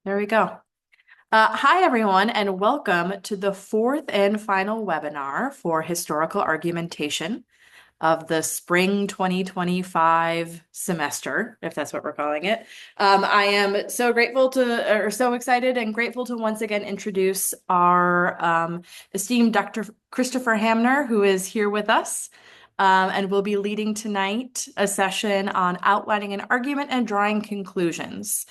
There we go. Hi, everyone, and welcome to the fourth and final webinar for Historical Argumentation of the Spring 2025 semester, if that's what we're calling it. I am so so excited and grateful to once again introduce our esteemed Dr. Christopher Hamner, who is here with us. And we'll be leading tonight a session on outlining an argument and drawing conclusions.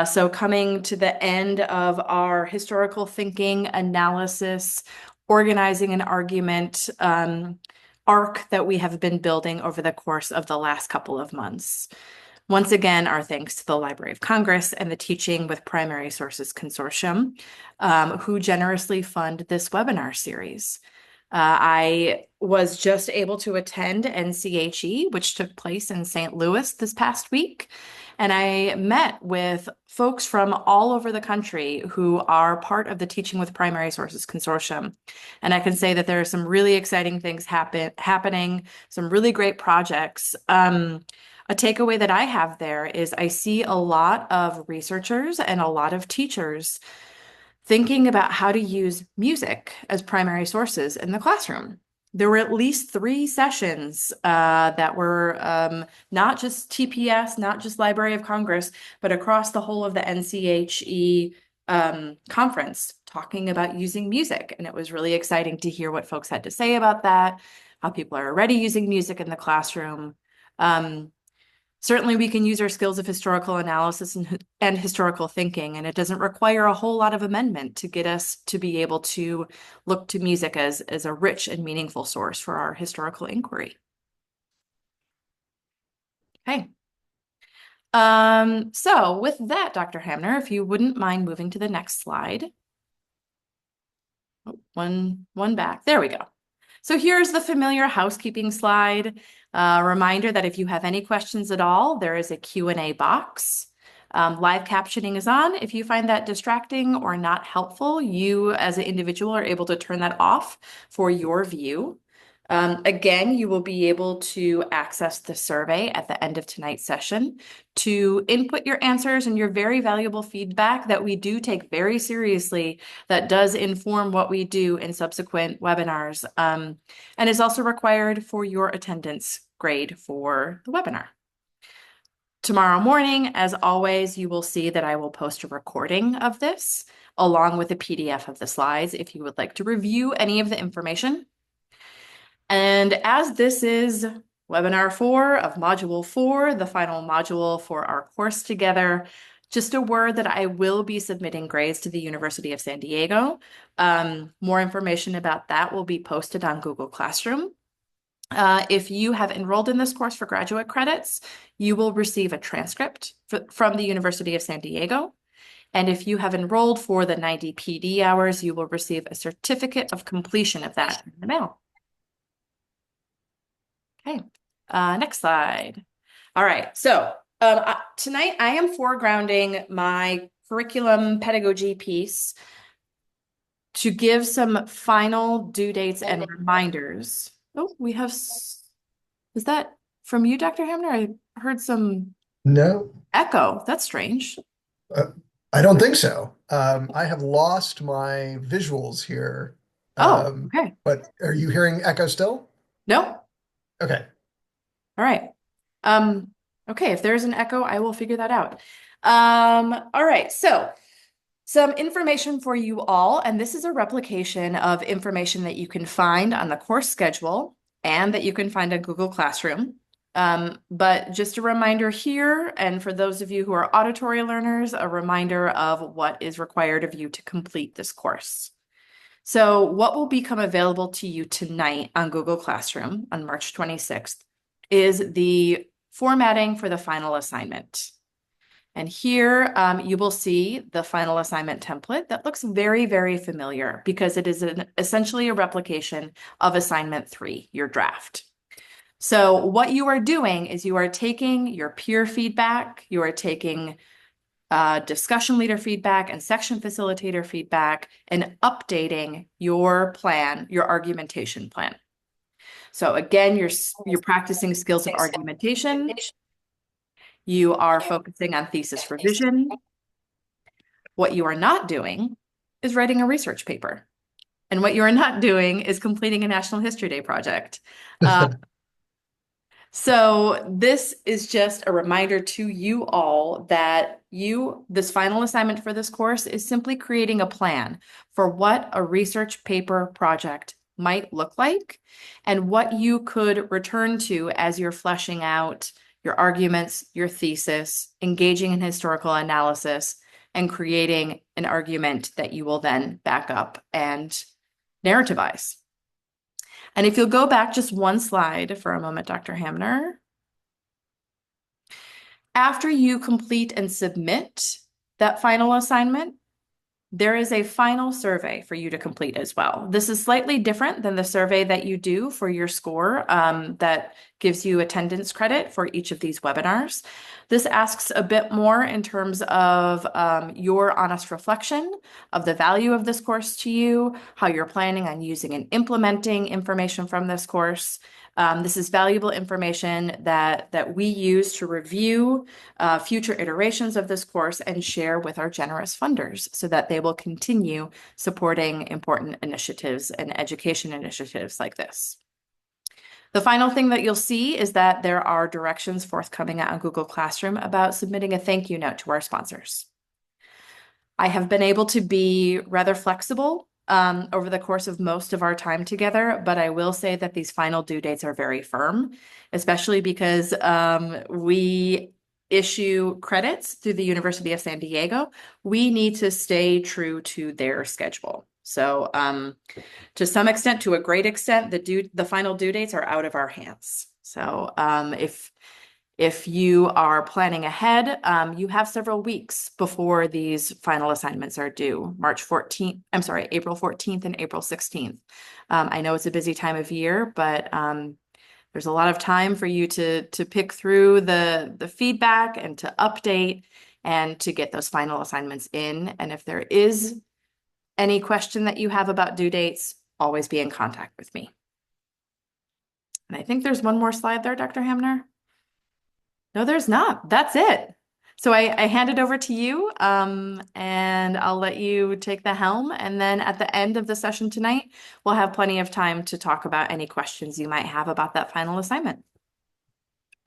So coming to the end of our historical thinking, analysis, organizing an argument arc that we have been building over the course of the last couple of months. Once again, our thanks to the Library of Congress and the Teaching with Primary Sources Consortium, who generously fund this webinar series. I was just able to attend NCHE, which took place in St. Louis this past week. And I met with folks from all over the country who are part of the Teaching with Primary Sources Consortium. And I can say that there are some really exciting things happening, some really great projects. A takeaway that I have there is I see a lot of researchers and a lot of teachers thinking about how to use music as primary sources in the classroom. There were at least 3 sessions that were not just TPS, not just Library of Congress, but across the whole of the NCHE conference talking about using music. And it was really exciting to hear what folks had to say about that, how people are already using music in the classroom. Certainly, we can use our skills of historical analysis and historical thinking, and it doesn't require a whole lot of amendment to get us to be able to look to music as a rich and meaningful source for our historical inquiry. Okay. So with that, Dr. Hamner, if you wouldn't mind moving to the next slide. Oh, one back. There we go. So here's the familiar housekeeping slide. Reminder that if you have any questions at all, there is a Q&A box. Live captioning is on. If you find that distracting or not helpful, you as an individual are able to turn that off for your view. Again, you will be able to access the survey at the end of tonight's session to input your answers and your very valuable feedback that we do take very seriously, that does inform what we do in subsequent webinars, and is also required for your attendance grade for the webinar. Tomorrow morning, as always, you will see that I will post a recording of this along with a PDF of the slides if you would like to review any of the information. And as this is webinar 4 of module 4, the final module for our course together, just a word that I will be submitting grades to the University of San Diego. More information about that will be posted on Google Classroom. If you have enrolled in this course for graduate credits, you will receive a transcript from the University of San Diego. And if you have enrolled for the 90 PD hours, you will receive a certificate of completion of that in the mail. Okay, next slide. All right, so tonight I am foregrounding my curriculum pedagogy piece to give some final due dates and reminders. Oh, we have, is that from you, Dr. Hamner? I heard some No, echo. That's strange. I don't think so. I have lost my visuals here. Oh, okay. But are you hearing echo still? No. Okay. All right. Okay, if there's an echo, I will figure that out. All right, so some information for you all, and this is a replication of information that you can find on the course schedule and that you can find on Google Classroom. But just a reminder here, and for those of you who are auditory learners, a reminder of what is required of you to complete this course. So what will become available to you tonight on Google Classroom on March 26th is the formatting for the final assignment. And here you will see the final assignment template that looks very, very familiar because it is essentially a replication of assignment 3, your draft. So what you are doing is you are taking your peer feedback, you are taking discussion leader feedback and section facilitator feedback and updating your plan, your argumentation plan. So again, you're practicing skills of argumentation. You are focusing on thesis revision. What you are not doing is writing a research paper. And what you are not doing is completing a National History Day project. Uh, so this is just a reminder to you all that this final assignment for this course is simply creating a plan for what a research paper project might look like and what you could return to as you're fleshing out your arguments, your thesis, engaging in historical analysis, and creating an argument that you will then back up and narrativize. And if you'll go back just one slide for a moment, Dr. Hamner. After you complete and submit that final assignment, there is a final survey for you to complete as well. This is slightly different than the survey that you do for your score that gives you attendance credit for each of these webinars. This asks a bit more in terms of your honest reflection of the value of this course to you, how you're planning on using and implementing information from this course. This is valuable information that we use to review future iterations of this course and share with our generous funders so that they will continue supporting important initiatives and education initiatives like this. The final thing that you'll see is that there are directions forthcoming on Google Classroom about submitting a thank you note to our sponsors. I have been able to be rather flexible over the course of most of our time together, but I will say that these final due dates are very firm, especially because we issue credits through the University of San Diego. We need to stay true to their schedule. So to some extent, to a great extent, the final due dates are out of our hands. So if you are planning ahead, you have several weeks before these final assignments are due, April 14th and April 16th. I know it's a busy time of year, but there's a lot of time for you to pick through the feedback and to update and to get those final assignments in. And if there is any question that you have about due dates, always be in contact with me. And I think there's one more slide there, Dr. Hamner. No, there's not. That's it. So I hand it over to you, and I'll let you take the helm. And then at the end of the session tonight, we'll have plenty of time to talk about any questions you might have about that final assignment.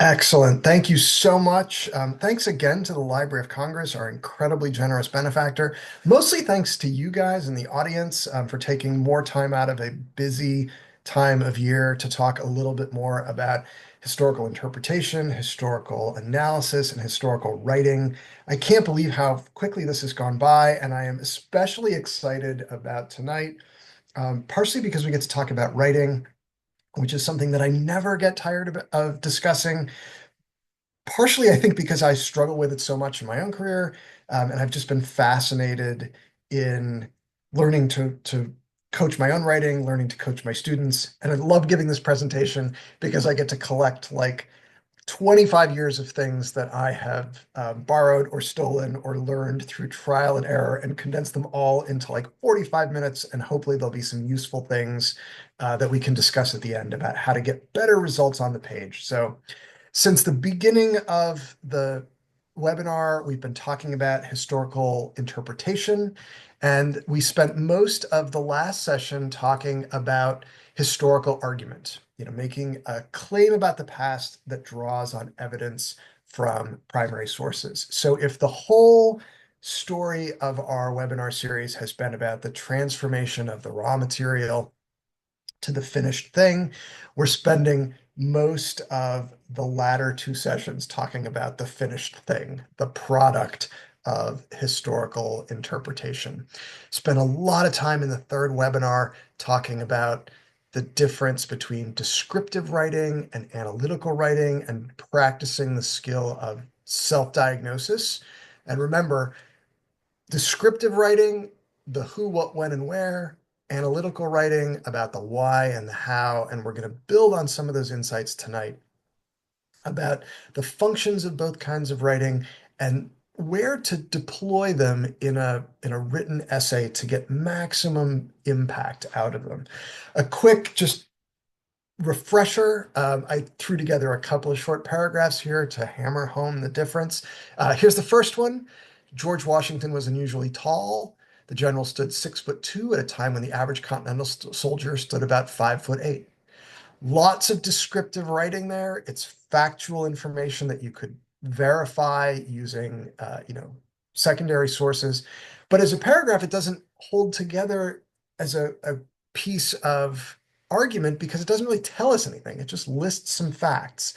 Excellent. Thank you so much. Thanks again to the Library of Congress, our incredibly generous benefactor. Mostly thanks to you guys in the audience for taking more time out of a busy time of year to talk a little bit more about historical interpretation, historical analysis, and historical writing. I can't believe how quickly this has gone by, and I am especially excited about tonight, partially because we get to talk about writing, which is something that I never get tired of discussing. Partially, I think because I struggle with it so much in my own career, and I've just been fascinated in learning to coach my own writing, learning to coach my students, and I love giving this presentation because I get to collect like 25 years of things that I have borrowed or stolen or learned through trial and error and condense them all into like 45 minutes. And hopefully there'll be some useful things that we can discuss at the end about how to get better results on the page. So since the beginning of the webinar, we've been talking about historical interpretation, and we spent most of the last session talking about historical argument, making a claim about the past that draws on evidence from primary sources. So if the whole story of our webinar series has been about the transformation of the raw material to the finished thing, we're spending most of the latter two sessions talking about the finished thing, the product of historical interpretation. Spent a lot of time in the third webinar talking about the difference between descriptive writing and analytical writing and practicing the skill of self-diagnosis. And remember, descriptive writing, the who, what, when, and where, analytical writing about the why and the how, and we're going to build on some of those insights tonight about the functions of both kinds of writing and where to deploy them in a written essay to get maximum impact out of them. A quick just refresher, I threw together a couple of short paragraphs here to hammer home the difference. Here's the first one. George Washington was unusually tall. The general stood 6'2" at a time when the average continental soldier stood about 5'8". Lots of descriptive writing there. It's factual information that you could verify using, secondary sources. But as a paragraph, it doesn't hold together as a piece of argument because it doesn't really tell us anything. It just lists some facts.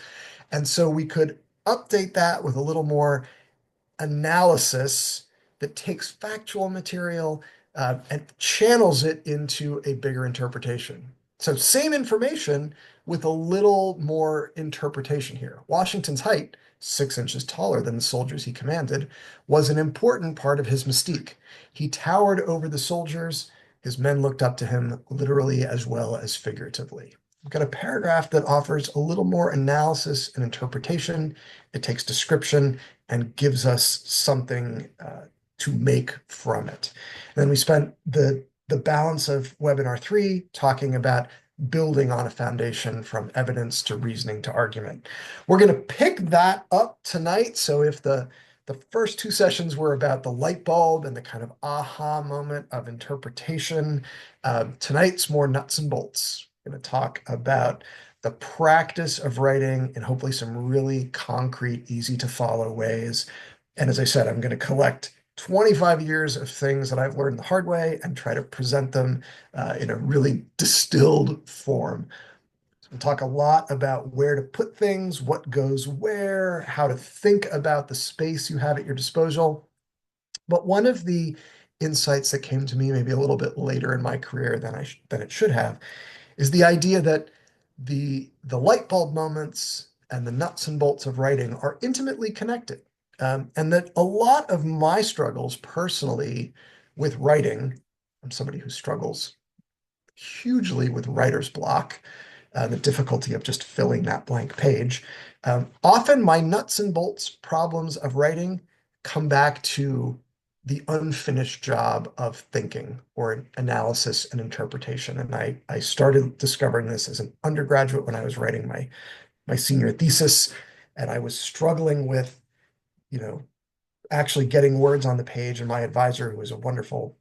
And so we could update that with a little more analysis that takes factual material and channels it into a bigger interpretation. So, same information with a little more interpretation here. Washington's height, 6 inches taller than the soldiers he commanded, was an important part of his mystique. He towered over the soldiers. His men looked up to him literally as well as figuratively. We've got a paragraph that offers a little more analysis and interpretation. It takes description and gives us something to make from it. And then we spent the balance of webinar 3 talking about building on a foundation from evidence to reasoning to argument. We're going to pick that up tonight. So if the first two sessions were about the light bulb and the kind of aha moment of interpretation, tonight's more nuts and bolts. We're going to talk about the practice of writing in hopefully some really concrete, easy to follow ways. And as I said, I'm going to collect 25 years of things that I've learned the hard way and try to present them in a really distilled form. So we'll talk a lot about where to put things, what goes where, how to think about the space you have at your disposal. But one of the insights that came to me maybe a little bit later in my career than it should have is the idea that the light bulb moments and the nuts and bolts of writing are intimately connected. And that a lot of my struggles personally with writing, I'm somebody who struggles hugely with writer's block, the difficulty of just filling that blank page. Often my nuts and bolts problems of writing come back to the unfinished job of thinking or analysis and interpretation. And I started discovering this as an undergraduate when I was writing my senior thesis, and I was struggling with, you know, actually getting words on the page. And my advisor, who was a wonderful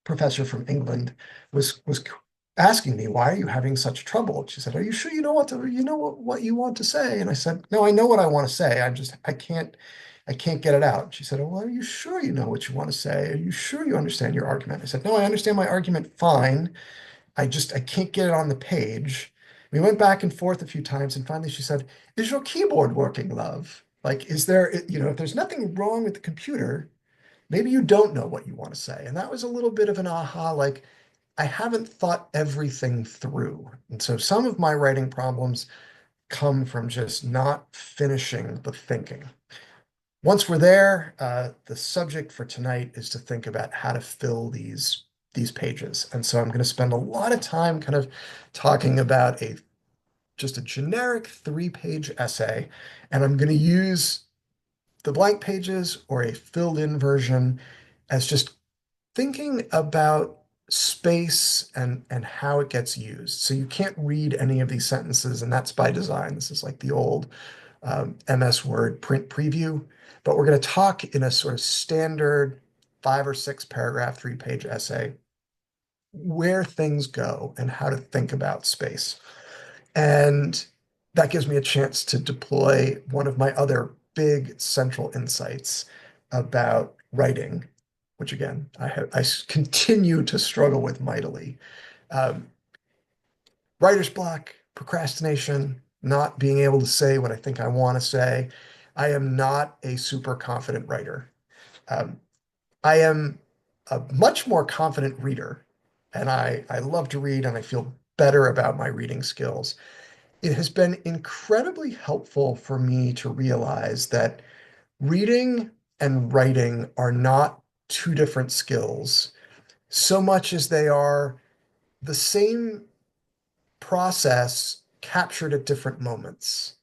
professor from England, was asking me, "Why are you having such trouble?" She said, "Are you sure you know what you want to say?" And I said, "No, I know what I want to say. I can't get it out." She said, "Oh, well, are you sure you know what you want to say? Are you sure you understand your argument?" I said, "No, I understand my argument fine. I can't get it on the page." We went back and forth a few times, and finally she said, "Is your keyboard working, love? Like, is there, if there's nothing wrong with the computer, maybe you don't know what you want to say." And that was a little bit of an aha, like, I haven't thought everything through. And so some of my writing problems come from just not finishing the thinking. Once we're there, the subject for tonight is to think about how to fill these pages. And so I'm going to spend a lot of time kind of talking about just a generic 3-page essay, and I'm going to use the blank pages or a filled in version as just thinking about space and how it gets used. So you can't read any of these sentences, and that's by design. This is like the old MS Word print preview, but we're going to talk in a sort of standard 5 or 6 paragraph, 3-page essay where things go and how to think about space. And that gives me a chance to deploy one of my other big central insights about writing, which again, I continue to struggle with mightily. Um, Writer's block, procrastination, not being able to say what I think I want to say. I am not a super confident writer. Um, I am a much more confident reader, and I love to read and I feel better about my reading skills. It has been incredibly helpful for me to realize that reading and writing are not two different skills so much as they are the same process captured at different moments.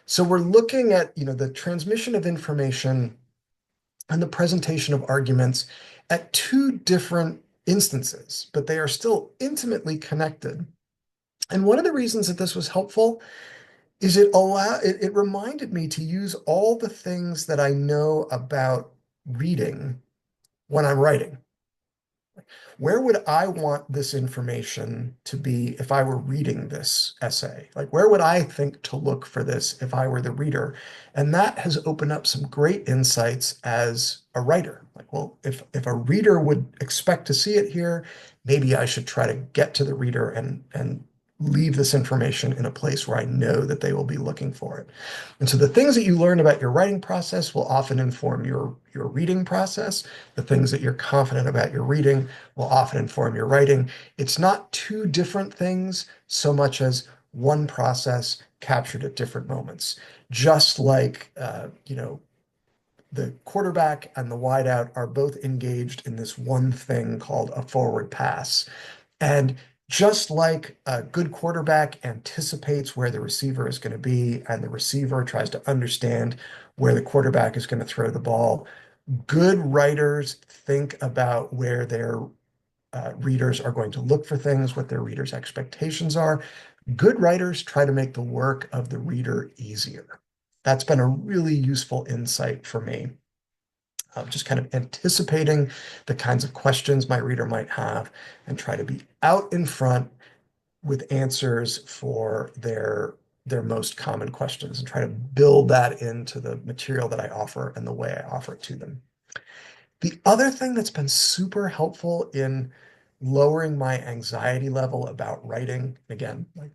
So we're looking at, the transmission of information and the presentation of arguments at two different instances, but they are still intimately connected. And one of the reasons that this was helpful is it reminded me to use all the things that I know about reading when I'm writing? Where would I want this information to be if I were reading this essay? Like, where would I think to look for this if I were the reader? And that has opened up some great insights as a writer. Like, well, if a reader would expect to see it here, maybe I should try to get to the reader and leave this information in a place where I know that they will be looking for it. And so the things that you learn about your writing process will often inform your reading process. The things that you're confident about your reading will often inform your writing. It's not two different things so much as one process captured at different moments. Just like, the quarterback and the wideout are both engaged in this one thing called a forward pass. And just like a good quarterback anticipates where the receiver is going to be, and the receiver tries to understand where the quarterback is going to throw the ball, good writers think about where their readers are going to look for things, what their readers' expectations are. Good writers try to make the work of the reader easier. That's been a really useful insight for me. Just kind of anticipating the kinds of questions my reader might have and try to be out in front with answers for their most common questions and try to build that into the material that I offer and the way I offer it to them. The other thing that's been super helpful in lowering my anxiety level about writing, again, like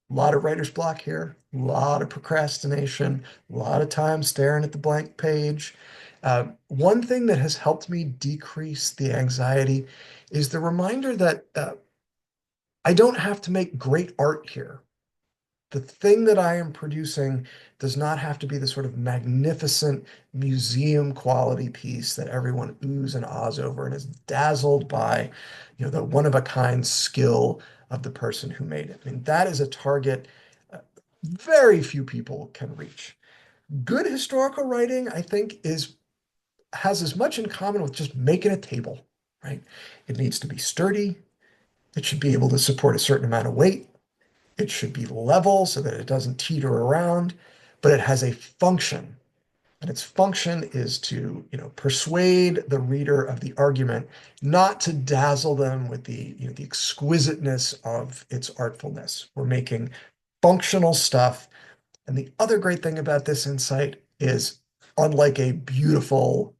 a lot of writer's block here, a lot of procrastination, a lot of time staring at the blank page. One thing that has helped me decrease the anxiety is the reminder that I don't have to make great art here. The thing that I am producing does not have to be the sort of magnificent museum quality piece that everyone oohs and ahs over and is dazzled by, the one of a kind skill of the person who made it. I mean, that is a target very few people can reach. Good historical writing, I think, is has as much in common with just making a table, right? It needs to be sturdy. It should be able to support a certain amount of weight. It should be level so that it doesn't teeter around, but it has a function. And its function is to, persuade the reader of the argument, not to dazzle them with the exquisiteness of its artfulness. We're making functional stuff. And the other great thing about this insight is, unlike a beautiful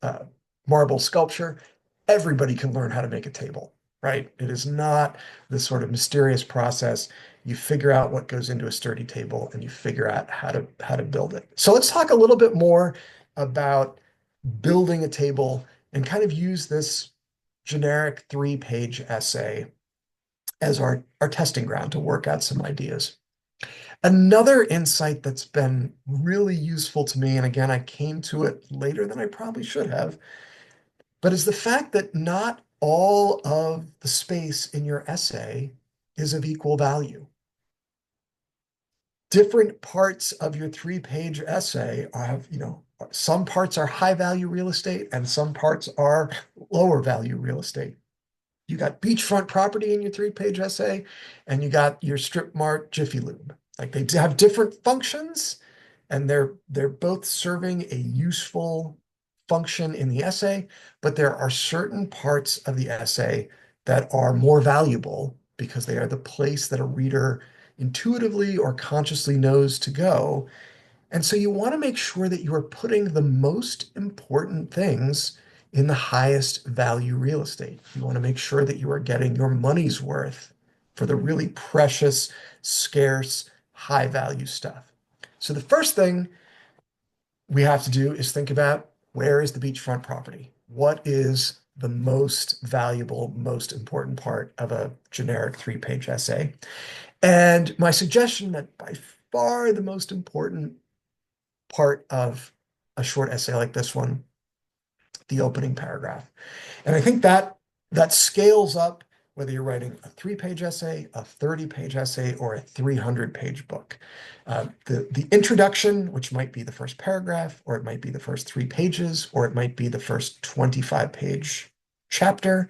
uh, marble sculpture, everybody can learn how to make a table, right? It is not this sort of mysterious process. You figure out what goes into a sturdy table and you figure out how to build it. So let's talk a little bit more about building a table and kind of use this generic 3-page essay as our testing ground to work out some ideas. Another insight that's been really useful to me, and again, I came to it later than I probably should have, but is the fact that not all of the space in your essay is of equal value. Different parts of your 3-page essay have, some parts are high value real estate and some parts are lower value real estate. You got beachfront property in your 3-page essay, and you got your strip mart Jiffy Lube. Like, they have different functions, and they're both serving a useful function in the essay, but there are certain parts of the essay that are more valuable because they are the place that a reader intuitively or consciously knows to go. And so you want to make sure that you are putting the most important things in the highest value real estate. You want to make sure that you are getting your money's worth for the really precious, scarce, high value stuff. So the first thing we have to do is think about, where is the beachfront property? What is the most valuable, most important part of a generic 3-page essay? And my suggestion that by far the most important part of a short essay like this one, the opening paragraph. And I think that scales up whether you're writing a 3-page essay, a 30-page essay, or a 300-page book. The introduction, which might be the first paragraph, or it might be the first 3 pages, or it might be the first 25-page chapter.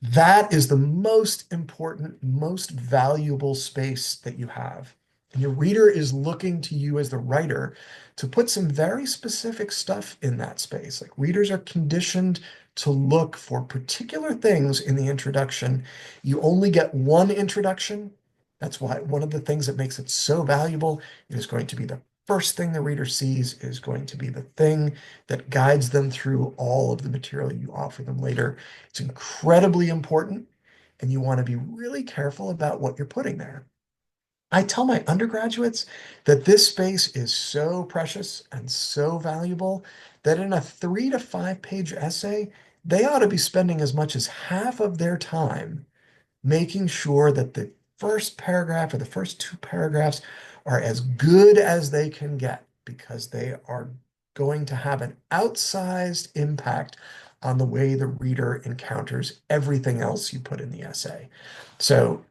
That is the most important, most valuable space that you have. And your reader is looking to you as the writer to put some very specific stuff in that space. Like readers are conditioned to look for particular things in the introduction. You only get one introduction. That's why one of the things that makes it so valuable is going to be the first thing the reader sees, is going to be the thing that guides them through all of the material you offer them later. It's incredibly important, and you want to be really careful about what you're putting there. I tell my undergraduates that this space is so precious and so valuable that in a 3 to 5 page essay, they ought to be spending as much as half of their time making sure that the first paragraph or the first two paragraphs are as good as they can get, because they are going to have an outsized impact on the way the reader encounters everything else you put in the essay. So,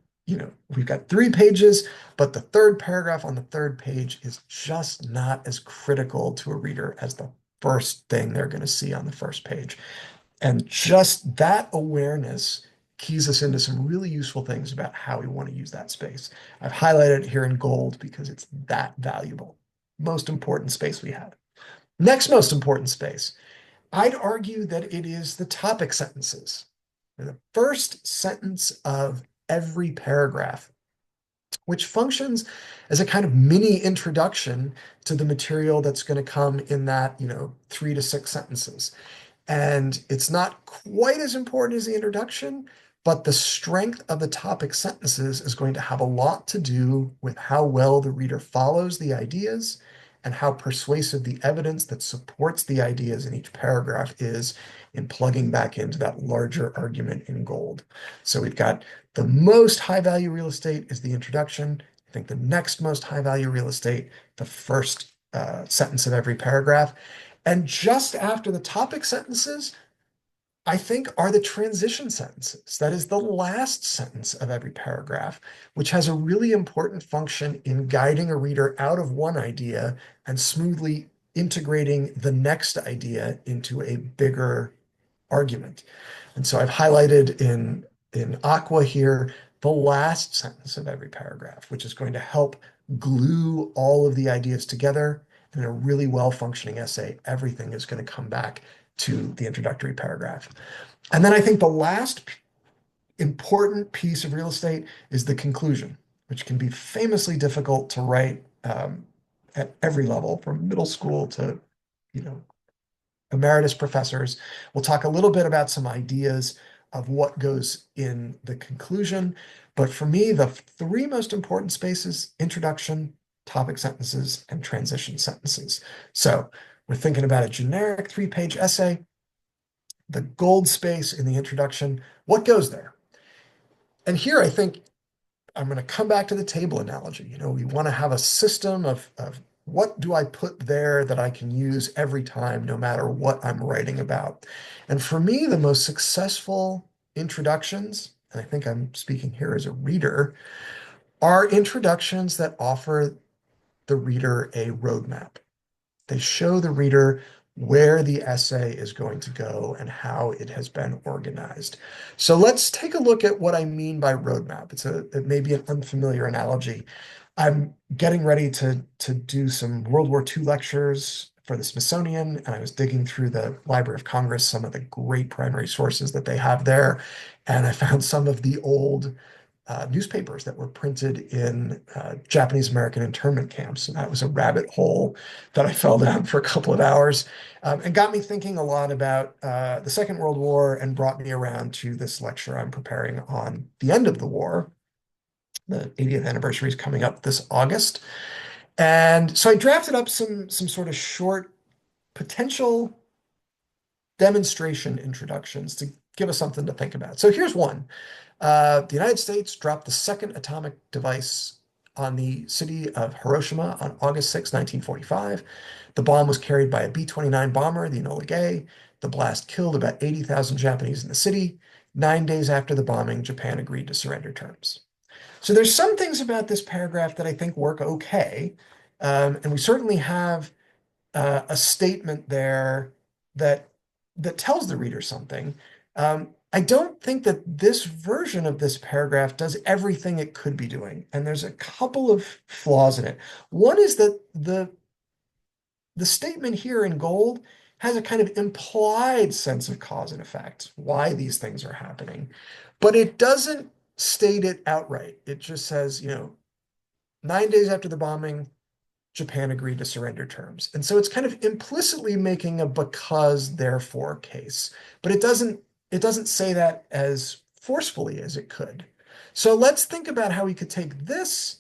we've got 3 pages, but the third paragraph on the third page is just not as critical to a reader as the first thing they're going to see on the first page. And just that awareness keys us into some really useful things about how we want to use that space. I've highlighted it here in gold because it's that valuable. Most important space we have. Next most important space, I'd argue that it is the topic sentences. The first sentence of every paragraph, which functions as a kind of mini introduction to the material that's going to come in that, 3 to 6 sentences. And it's not quite as important as the introduction, but the strength of the topic sentences is going to have a lot to do with how well the reader follows the ideas and how persuasive the evidence that supports the ideas in each paragraph is in plugging back into that larger argument in gold. So we've got the most high value real estate is the introduction. I think the next most high value real estate, the first sentence of every paragraph. And just after the topic sentences, I think, are the transition sentences. That is the last sentence of every paragraph, which has a really important function in guiding a reader out of one idea and smoothly integrating the next idea into a bigger argument. And so I've highlighted in aqua here the last sentence of every paragraph, which is going to help glue all of the ideas together. And in a really well-functioning essay, everything is going to come back to the introductory paragraph. And then I think the last important piece of real estate is the conclusion, which can be famously difficult to write at every level, from middle school to, you know, emeritus professors. We'll talk a little bit about some ideas of what goes in the conclusion. But for me, the three most important spaces: introduction, topic sentences, and transition sentences. So we're thinking about a generic 3 page essay, the gold space in the introduction. What goes there? And here I think I'm going to come back to the table analogy. We want to have a system of what do I put there that I can use every time, no matter what I'm writing about. And for me, the most successful introductions, and I think I'm speaking here as a reader, are introductions that offer the reader a roadmap. They show the reader where the essay is going to go and how it has been organized. So let's take a look at what I mean by roadmap. It may be an unfamiliar analogy. I'm getting ready to do some World War II lectures for the Smithsonian, and I was digging through the Library of Congress, some of the great primary sources that they have there, and I found some of the old newspapers that were printed in Japanese American internment camps. And that was a rabbit hole that I fell down for a couple of hours, and got me thinking a lot about the Second World War, and brought me around to this lecture I'm preparing on the end of the war. The 80th anniversary is coming up this August. And so I drafted up some sort of short potential demonstration introductions to give us something to think about. So here's one. The United States dropped the second atomic device on the city of Hiroshima on August 6, 1945. The bomb was carried by a B-29 bomber, the Enola Gay. The blast killed about 80,000 Japanese in the city. 9 days after the bombing, Japan agreed to surrender terms. So there's some things about this paragraph that I think work okay. And we certainly have a statement there that that tells the reader something. I don't think that this version of this paragraph does everything it could be doing. And there's a couple of flaws in it. One is that the statement here in gold has a kind of implied sense of cause and effect, why these things are happening, but it doesn't state it outright. It just says, 9 days after the bombing, Japan agreed to surrender terms. And so it's kind of implicitly making a because therefore case, but it doesn't say that as forcefully as it could. So let's think about how we could take this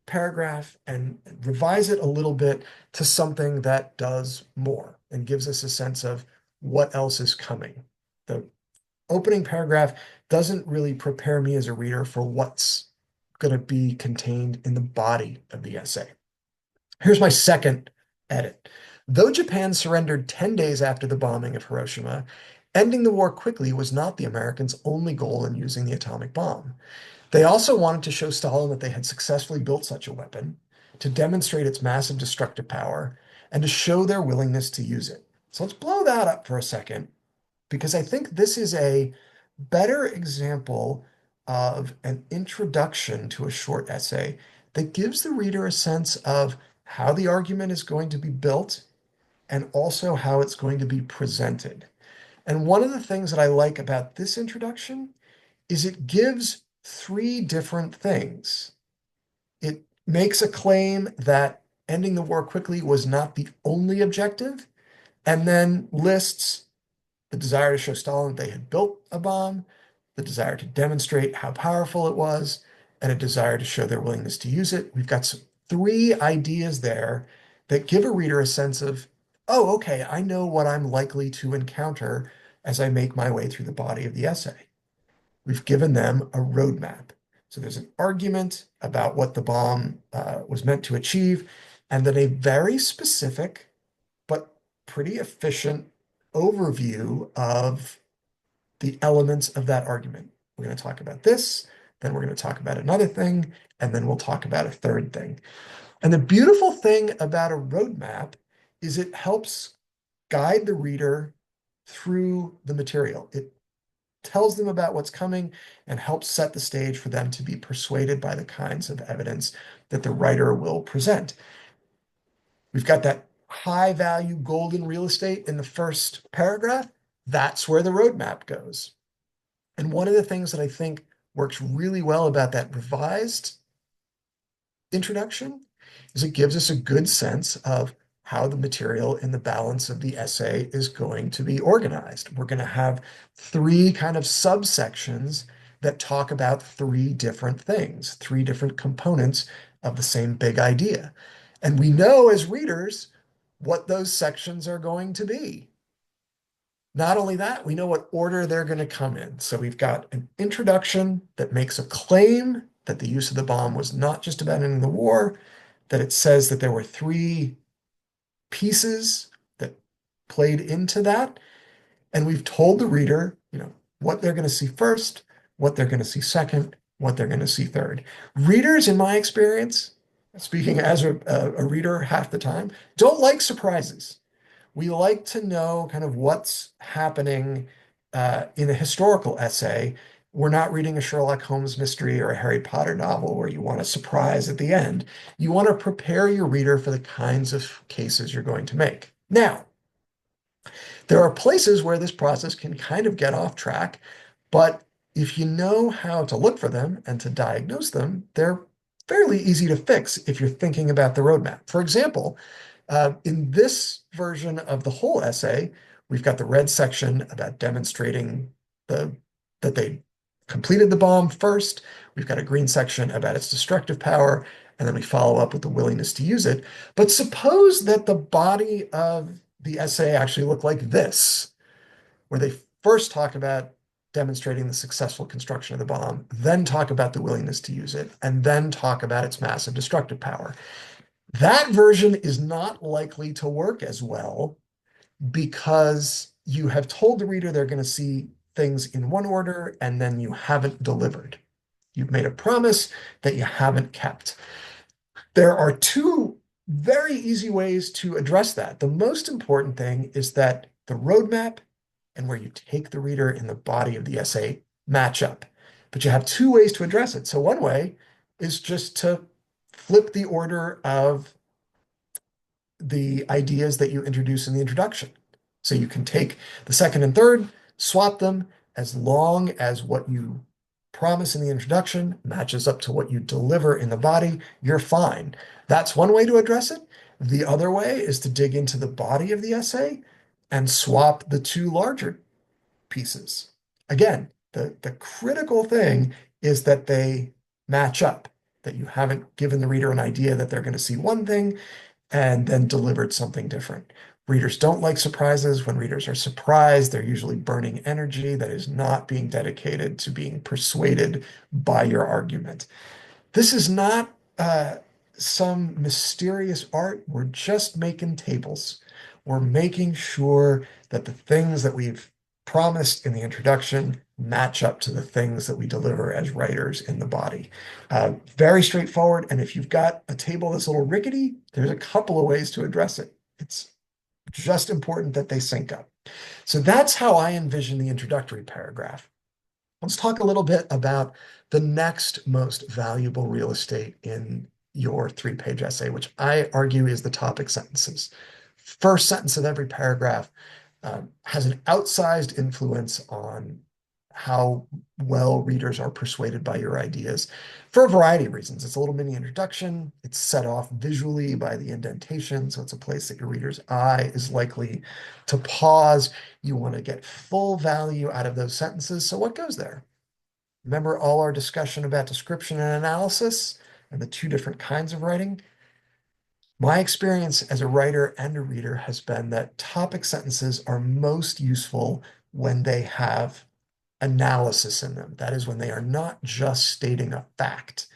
paragraph and revise it a little bit to something that does more and gives us a sense of what else is coming. The opening paragraph doesn't really prepare me as a reader for what's going to be contained in the body of the essay. Here's my second edit. Though Japan surrendered 10 days after the bombing of Hiroshima, ending the war quickly was not the Americans' only goal in using the atomic bomb. They also wanted to show Stalin that they had successfully built such a weapon, to demonstrate its massive destructive power, and to show their willingness to use it. So let's blow that up for a second, because I think this is a better example of an introduction to a short essay that gives the reader a sense of how the argument is going to be built and also how it's going to be presented. And one of the things that I like about this introduction is it gives three different things. It makes a claim that ending the war quickly was not the only objective, and then lists the desire to show Stalin they had built a bomb, the desire to demonstrate how powerful it was, and a desire to show their willingness to use it. We've got three ideas there that give a reader a sense of, oh, okay, I know what I'm likely to encounter as I make my way through the body of the essay. We've given them a roadmap. So there's an argument about what the bomb was meant to achieve, and then a very specific but pretty efficient overview of the elements of that argument. We're going to talk about this, then we're going to talk about another thing, and then we'll talk about a third thing. And the beautiful thing about a roadmap is it helps guide the reader through the material. It tells them about what's coming and helps set the stage for them to be persuaded by the kinds of evidence that the writer will present. We've got that high value golden real estate in the first paragraph. That's where the roadmap goes. And one of the things that I think works really well about that revised introduction is it gives us a good sense of how the material in the balance of the essay is going to be organized. We're going to have three kind of subsections that talk about three different things, three different components of the same big idea. And we know as readers what those sections are going to be. Not only that, we know what order they're going to come in. So we've got an introduction that makes a claim that the use of the bomb was not just about ending the war, that it says that there were three pieces that played into that. And we've told the reader, what they're going to see first, what they're going to see second, what they're going to see third. Readers, in my experience, speaking as a reader half the time, don't like surprises. We like to know kind of what's happening in a historical essay. We're not reading a Sherlock Holmes mystery or a Harry Potter novel where you want a surprise at the end. You want to prepare your reader for the kinds of cases you're going to make. Now, there are places where this process can kind of get off track, but if you know how to look for them and to diagnose them, they're fairly easy to fix if you're thinking about the roadmap. For example, in this version of the whole essay, we've got the red section about demonstrating that they completed the bomb first. We've got a green section about its destructive power, and then we follow up with the willingness to use it. But suppose that the body of the essay actually looked like this, where they first talk about demonstrating the successful construction of the bomb, then talk about the willingness to use it, and then talk about its massive destructive power. That version is not likely to work as well because you have told the reader they're going to see things in one order and then you haven't delivered. You've made a promise that you haven't kept. There are two very easy ways to address that. The most important thing is that the roadmap and where you take the reader in the body of the essay match up. But you have two ways to address it. So one way is just to flip the order of the ideas that you introduce in the introduction. So you can take the second and third, swap them as long as what you promise in the introduction matches up to what you deliver in the body, you're fine. That's one way to address it. The other way is to dig into the body of the essay and swap the two larger pieces. Again, the critical thing is that they match up, that you haven't given the reader an idea that they're going to see one thing and then delivered something different. Readers don't like surprises. When readers are surprised, they're usually burning energy that is not being dedicated to being persuaded by your argument. This is not some mysterious art. We're just making tables. We're making sure that the things that we've promised in the introduction match up to the things that we deliver as writers in the body. Very straightforward. And if you've got a table that's a little rickety, there's a couple of ways to address it. It's just important that they sync up. So that's how I envision the introductory paragraph. Let's talk a little bit about the next most valuable real estate in your three-page essay, which I argue is the topic sentences. First sentence of every paragraph has an outsized influence on how well readers are persuaded by your ideas for a variety of reasons. It's a little mini introduction. It's set off visually by the indentation, so it's a place that your reader's eye is likely to pause. You want to get full value out of those sentences. So what goes there? Remember all our discussion about description and analysis and the two different kinds of writing? My experience as a writer and a reader has been that topic sentences are most useful when they have analysis in them. That is, when they are not just stating a fact.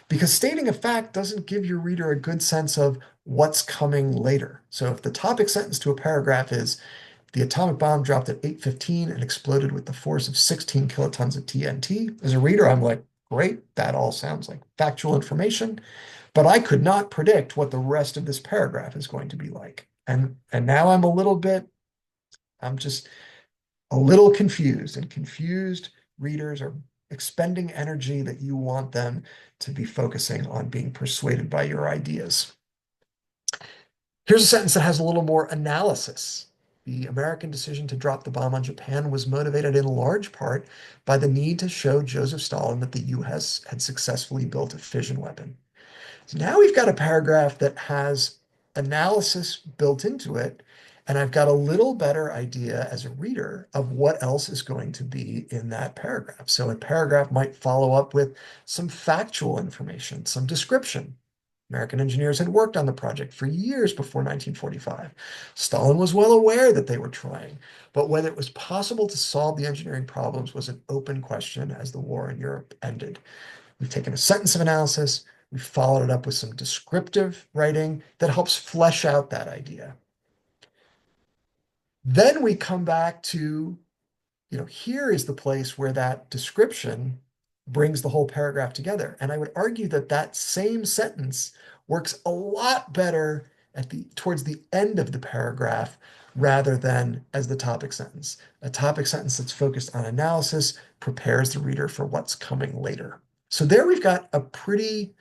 Because stating a fact doesn't give your reader a good sense of what's coming later. So if the topic sentence to a paragraph is, the atomic bomb dropped at 8:15 and exploded with the force of 16 kilotons of TNT. As a reader, I'm like, great, that all sounds like factual information, but I could not predict what the rest of this paragraph is going to be like. And now I'm just a little confused, and confused readers are expending energy that you want them to be focusing on being persuaded by your ideas. Here's a sentence that has a little more analysis. The American decision to drop the bomb on Japan was motivated in large part by the need to show Joseph Stalin that the US had successfully built a fission weapon. So now we've got a paragraph that has analysis built into it, and I've got a little better idea as a reader of what else is going to be in that paragraph. So a paragraph might follow up with some factual information, some description. American engineers had worked on the project for years before 1945. Stalin was well aware that they were trying, but whether it was possible to solve the engineering problems was an open question as the war in Europe ended. We've taken a sentence of analysis, we've followed it up with some descriptive writing that helps flesh out that idea. Then we come back to, here is the place where that description brings the whole paragraph together. And I would argue that that same sentence works a lot better towards the end of the paragraph rather than as the topic sentence. A topic sentence that's focused on analysis prepares the reader for what's coming later. So there we've got a pretty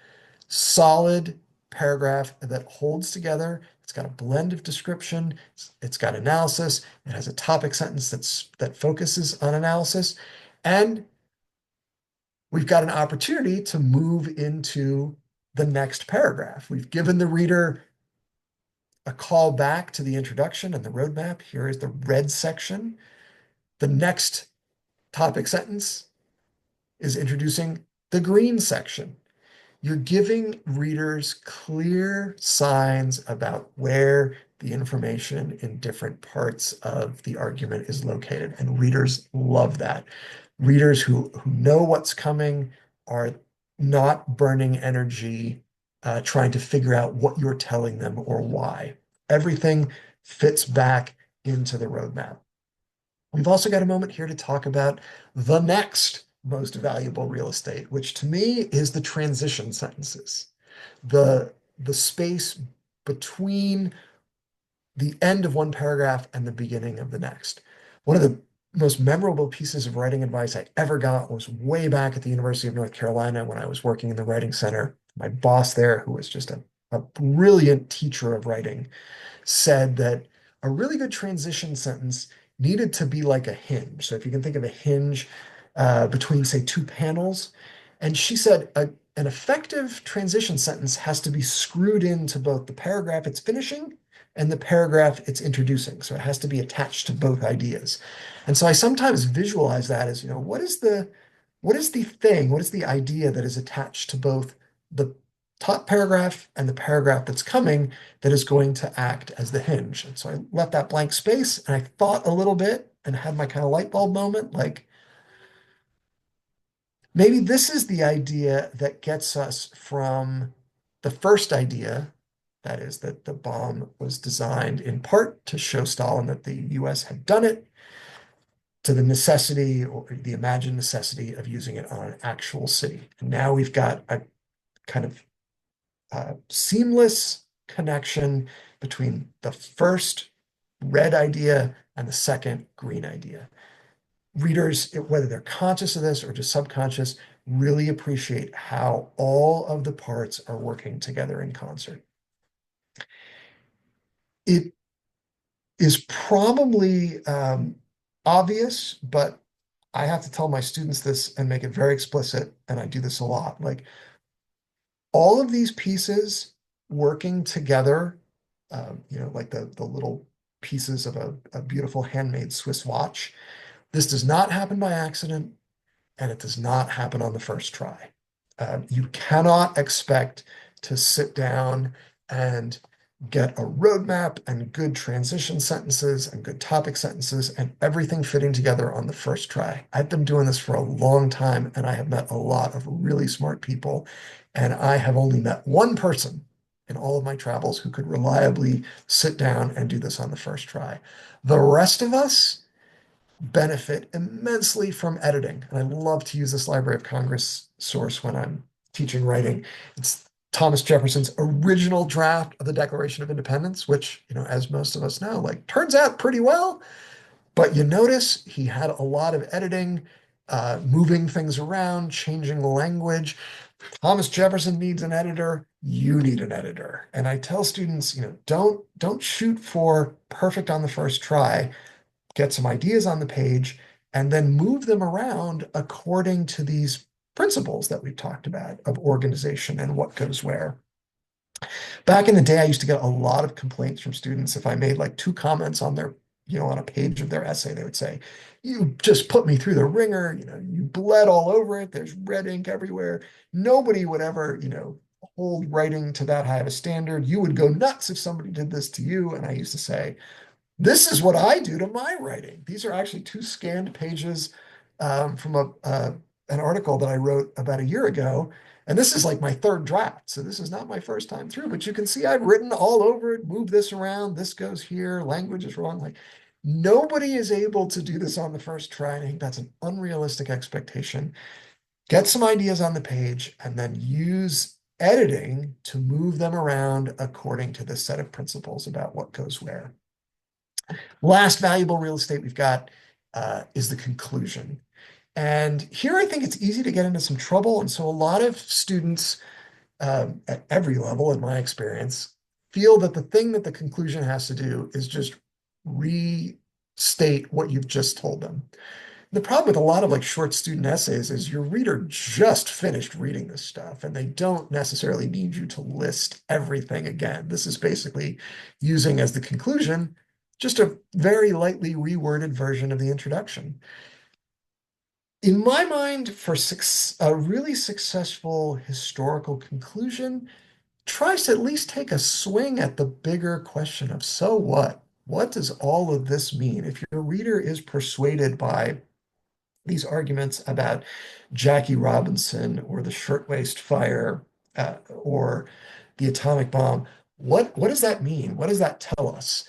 solid paragraph that holds together. It's got a blend of description. It's got analysis. It has a topic sentence that focuses on analysis. And we've got an opportunity to move into the next paragraph. We've given the reader a call back to the introduction and the roadmap. Here is the red section. The next topic sentence is introducing the green section. You're giving readers clear signs about where the information in different parts of the argument is located. And readers love that. Readers who know what's coming are not burning energy trying to figure out what you're telling them or why. Everything fits back into the roadmap. We've also got a moment here to talk about the next most valuable real estate, which to me is the transition sentences, the space between the end of one paragraph and the beginning of the next. One of the most memorable pieces of writing advice I ever got was way back at the University of North Carolina when I was working in the writing center. My boss there, who was just a brilliant teacher of writing, said that a really good transition sentence needed to be like a hinge. So if you can think of a hinge between, say, two panels, and she said an effective transition sentence has to be screwed into both the paragraph it's finishing and the paragraph it's introducing. So it has to be attached to both ideas. And so I sometimes visualize that as, what is the idea that is attached to both the top paragraph and the paragraph that's coming that is going to act as the hinge. And so I left that blank space and I thought a little bit and had my kind of light bulb moment like, maybe this is the idea that gets us from the first idea, that is, that the bomb was designed in part to show Stalin that the US had done it, to the necessity or the imagined necessity of using it on an actual city. And now we've got a kind of seamless connection between the first red idea and the second green idea. Readers, whether they're conscious of this or just subconscious, really appreciate how all of the parts are working together in concert. It is probably obvious, but I have to tell my students this and make it very explicit, and I do this a lot. Like all of these pieces working together, like the little pieces of a beautiful handmade Swiss watch. This does not happen by accident, and it does not happen on the first try. You cannot expect to sit down and get a roadmap and good transition sentences and good topic sentences and everything fitting together on the first try. I've been doing this for a long time and I have met a lot of really smart people. And I have only met one person in all of my travels who could reliably sit down and do this on the first try. The rest of us benefit immensely from editing. And I love to use this Library of Congress source when I'm teaching writing. It's Thomas Jefferson's original draft of the Declaration of Independence, which, as most of us know, like turns out pretty well. But you notice he had a lot of editing, moving things around, changing the language. Thomas Jefferson needs an editor. You need an editor. And I tell students, don't shoot for perfect on the first try. Get some ideas on the page, and then move them around according to these principles that we've talked about of organization and what goes where. Back in the day, I used to get a lot of complaints from students if I made like two comments on on a page of their essay. They would say, "You just put me through the ringer, you bled all over it, there's red ink everywhere." Nobody would ever, hold writing to that high of a standard. You would go nuts if somebody did this to you. And I used to say, this is what I do to my writing. These are actually two scanned pages from an article that I wrote about a year ago. And this is like my third draft. So this is not my first time through, but you can see I've written all over it, moved this around, this goes here, language is wrong. Like nobody is able to do this on the first try. And I think that's an unrealistic expectation. Get some ideas on the page and then use editing to move them around according to this set of principles about what goes where. Last valuable real estate we've got is the conclusion. And here I think it's easy to get into some trouble. And so a lot of students at every level, in my experience, feel that the thing that the conclusion has to do is just restate what you've just told them. The problem with a lot of like short student essays is your reader just finished reading this stuff and they don't necessarily need you to list everything again. This is basically using as the conclusion just a very lightly reworded version of the introduction. In my mind, for a really successful historical conclusion, tries to at least take a swing at the bigger question of so what? What does all of this mean? If your reader is persuaded by these arguments about Jackie Robinson or the shirtwaist fire or the atomic bomb. What does that mean? What does that tell us?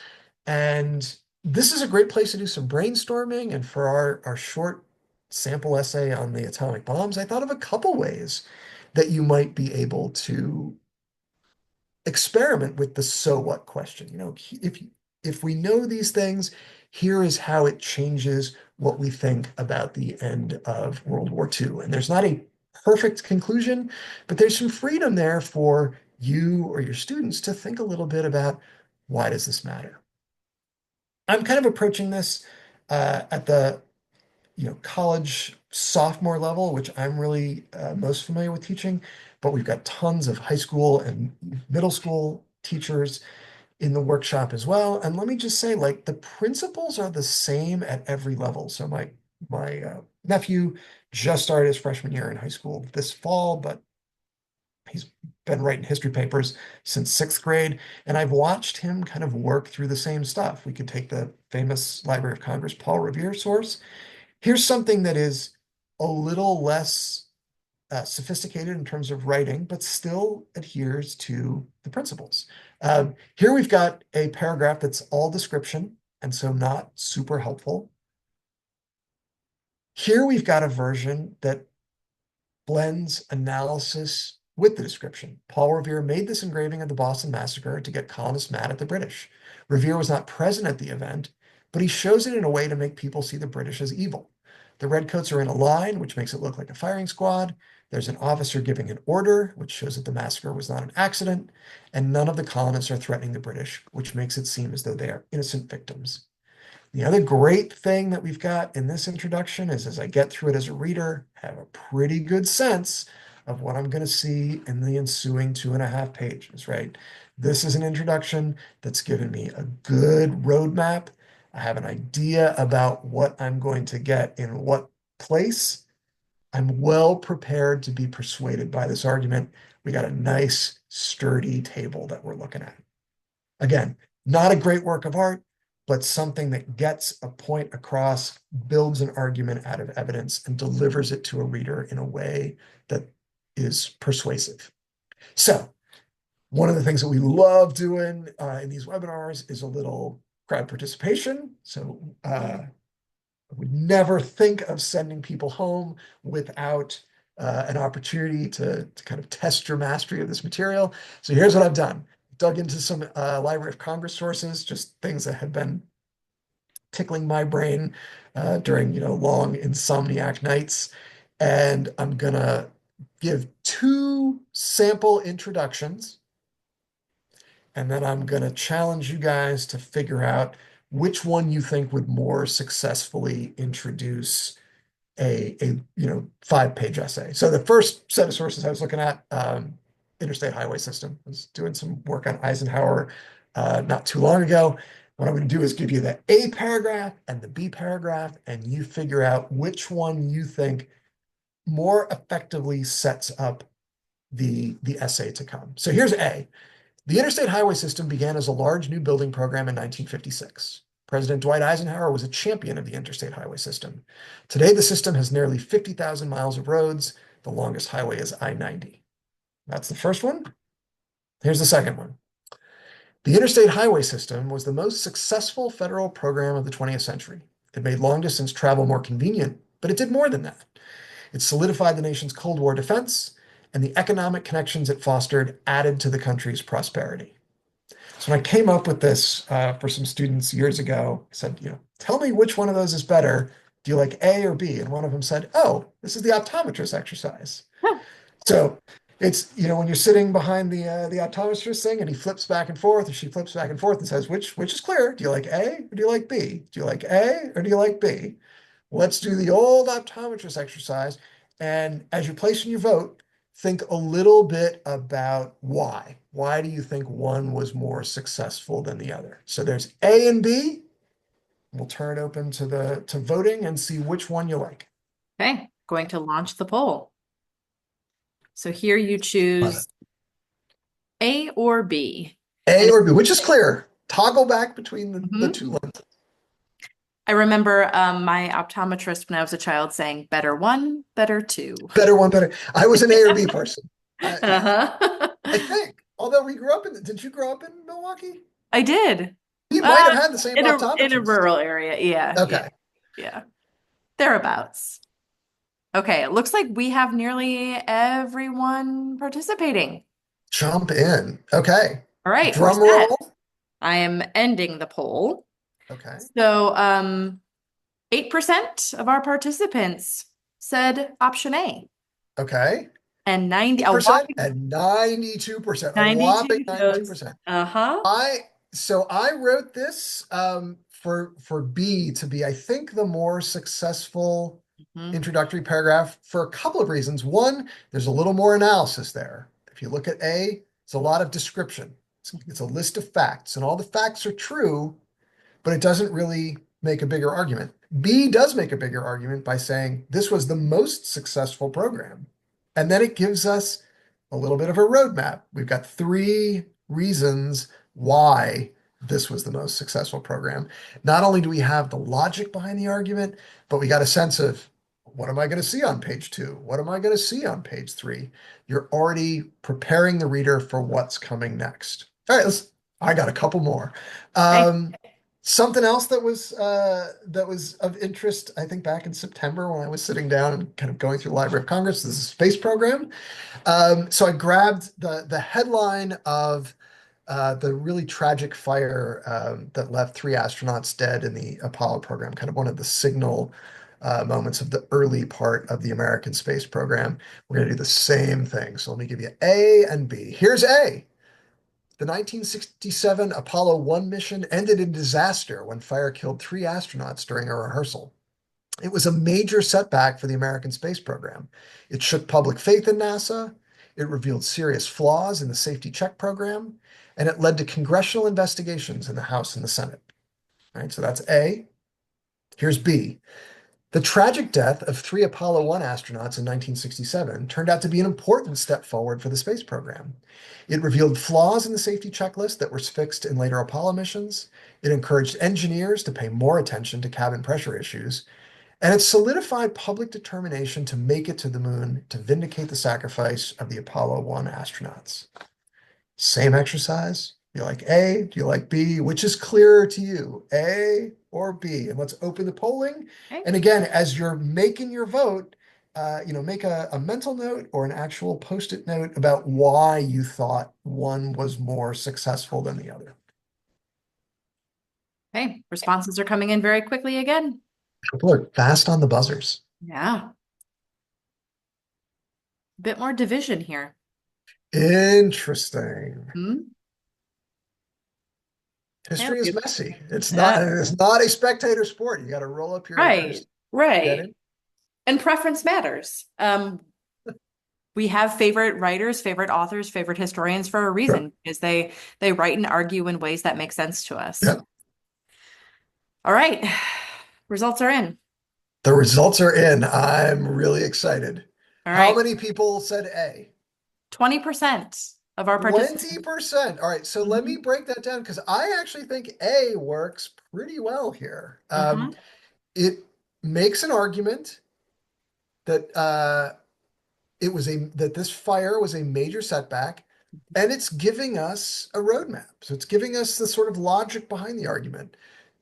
And this is a great place to do some brainstorming. And for our short sample essay on the atomic bombs, I thought of a couple ways that you might be able to experiment with the so what question. If we know these things, here is how it changes what we think about the end of World War II. And there's not a perfect conclusion, but there's some freedom there for you or your students to think a little bit about why does this matter? I'm kind of approaching this at the college sophomore level, which I'm really most familiar with teaching, but we've got tons of high school and middle school teachers in the workshop as well. And let me just say, like, the principles are the same at every level. So my nephew just started his freshman year in high school this fall, but he's been writing history papers since sixth grade, and I've watched him kind of work through the same stuff. We could take the famous Library of Congress Paul Revere source. Here's something that is a little less sophisticated in terms of writing, but still adheres to the principles. Here we've got a paragraph that's all description, and so not super helpful. Here we've got a version that blends analysis with the description. Paul Revere made this engraving of the Boston Massacre to get colonists mad at the British. Revere was not present at the event, but he shows it in a way to make people see the British as evil. The redcoats are in a line, which makes it look like a firing squad. There's an officer giving an order, which shows that the massacre was not an accident, and none of the colonists are threatening the British, which makes it seem as though they are innocent victims. The other great thing that we've got in this introduction is as I get through it as a reader, I have a pretty good sense of what I'm going to see in the ensuing 2.5 pages, right? This is an introduction that's given me a good roadmap. I have an idea about what I'm going to get in what place. I'm well prepared to be persuaded by this argument. We got a nice, sturdy table that we're looking at. Again, not a great work of art, but something that gets a point across, builds an argument out of evidence, and delivers it to a reader in a way that is persuasive. So, one of the things that we love doing in these webinars is a little crowd participation. So, I would never think of sending people home without an opportunity to kind of test your mastery of this material. So here's what I've done. Dug into some Library of Congress sources, just things that have been tickling my brain during long insomniac nights. And I'm gonna give two sample introductions, and then I'm gonna challenge you guys to figure out which one you think would more successfully introduce a 5-page essay. So the first set of sources I was looking at, Interstate Highway System. I was doing some work on Eisenhower not too long ago. What I'm going to do is give you the A paragraph and the B paragraph, and you figure out which one you think more effectively sets up the essay to come. So here's A. The Interstate Highway System began as a large new building program in 1956. President Dwight Eisenhower was a champion of the Interstate Highway System. Today, the system has nearly 50,000 miles of roads. The longest highway is I-90. That's the first one. Here's the second one. The Interstate Highway System was the most successful federal program of the 20th century. It made long-distance travel more convenient, but it did more than that. It solidified the nation's Cold War defense, and the economic connections it fostered added to the country's prosperity. So when I came up with this for some students years ago, I said, tell me which one of those is better. Do you like A or B? And one of them said, oh, this is the optometrist exercise. Huh. So it's, when you're sitting behind the optometrist thing and he flips back and forth, or she flips back and forth and says, which is clear? Do you like A or do you like B? Do you like A or do you like B? Let's do the old optometrist exercise. And as you're placing your vote, think a little bit about why. Why do you think one was more successful than the other? So there's A and B. We'll turn it open to voting and see which one you like. Okay, going to launch the poll. So here you Love it. choose A or B. A And or B, which is clear. Toggle back between the mhm. two lenses. I remember my optometrist when I was a child saying, better one, better two. Better one, better. I was an A or B person. Uh-huh. I think. Although we grew up did you grow up in Milwaukee? I did. We might have Uh, had the same in a optometrist. rural area. Yeah, yeah, Okay. yeah. Thereabouts. Okay, it looks like we have nearly everyone participating. Jump in. Okay. All right, we're Drum set. roll. I am ending the poll. Okay. So, 8% of our participants said option A. Okay. And 90, a 8% whopping and 92%, a whopping 92 chose, 92%. uh-huh. I wrote this for B to be, I think, the more successful Mhm. introductory paragraph for a couple of reasons. One, there's a little more analysis there. If you look at A, it's a lot of description. It's a list of facts, and all the facts are true, but it doesn't really make a bigger argument. B does make a bigger argument by saying this was the most successful program. And then it gives us a little bit of a roadmap. We've got three reasons why this was the most successful program. Not only do we have the logic behind the argument, but we got a sense of what am I going to see on page 2? What am I going to see on page 3? You're already preparing the reader for what's coming next. All right, I got a couple more. Okay. Something else that was of interest, I think back in September when I was sitting down and kind of going through the Library of Congress, this is a space program. So I grabbed the headline of the really tragic fire that left 3 astronauts dead in the Apollo program, kind of one of the signal moments of the early part of the American space program. We're going to do the same thing. So let me give you A and B. Here's A. The 1967 Apollo 1 mission ended in disaster when fire killed 3 astronauts during a rehearsal. It was a major setback for the American space program. It shook public faith in NASA, it revealed serious flaws in the safety check program, and it led to congressional investigations in the House and the Senate. All right, so that's A. Here's B. The tragic death of 3 Apollo 1 astronauts in 1967 turned out to be an important step forward for the space program. It revealed flaws in the safety checklist that were fixed in later Apollo missions. It encouraged engineers to pay more attention to cabin pressure issues. And it solidified public determination to make it to the moon to vindicate the sacrifice of the Apollo 1 astronauts. Same exercise. Do you like A? Do you like B? Which is clearer to you, A or B? And let's open the polling. Okay. And again, as you're making your vote, make a mental note or an actual post-it note about why you thought one was more successful than the other. Okay. Responses are coming in very quickly again. People are fast on the buzzers. Yeah. A bit more division here. Interesting. Hmm? Yeah, History is messy. yeah. It's not a spectator sport. You got to roll up your Right. sleeves, get Right. in. And preference matters. We have favorite writers, favorite authors, favorite historians for a Sure. reason because they write and argue in ways that make sense to us. Yeah. All right. Results are in. The results are in. I'm really excited. All How right. many people said A? 20% of our participants. 20%. All right, so let me Mhm. break that down because I actually think A works pretty well here. Uh-huh. It makes an argument that that this fire was a major setback, and it's giving us a roadmap. So it's giving us the sort of logic behind the argument.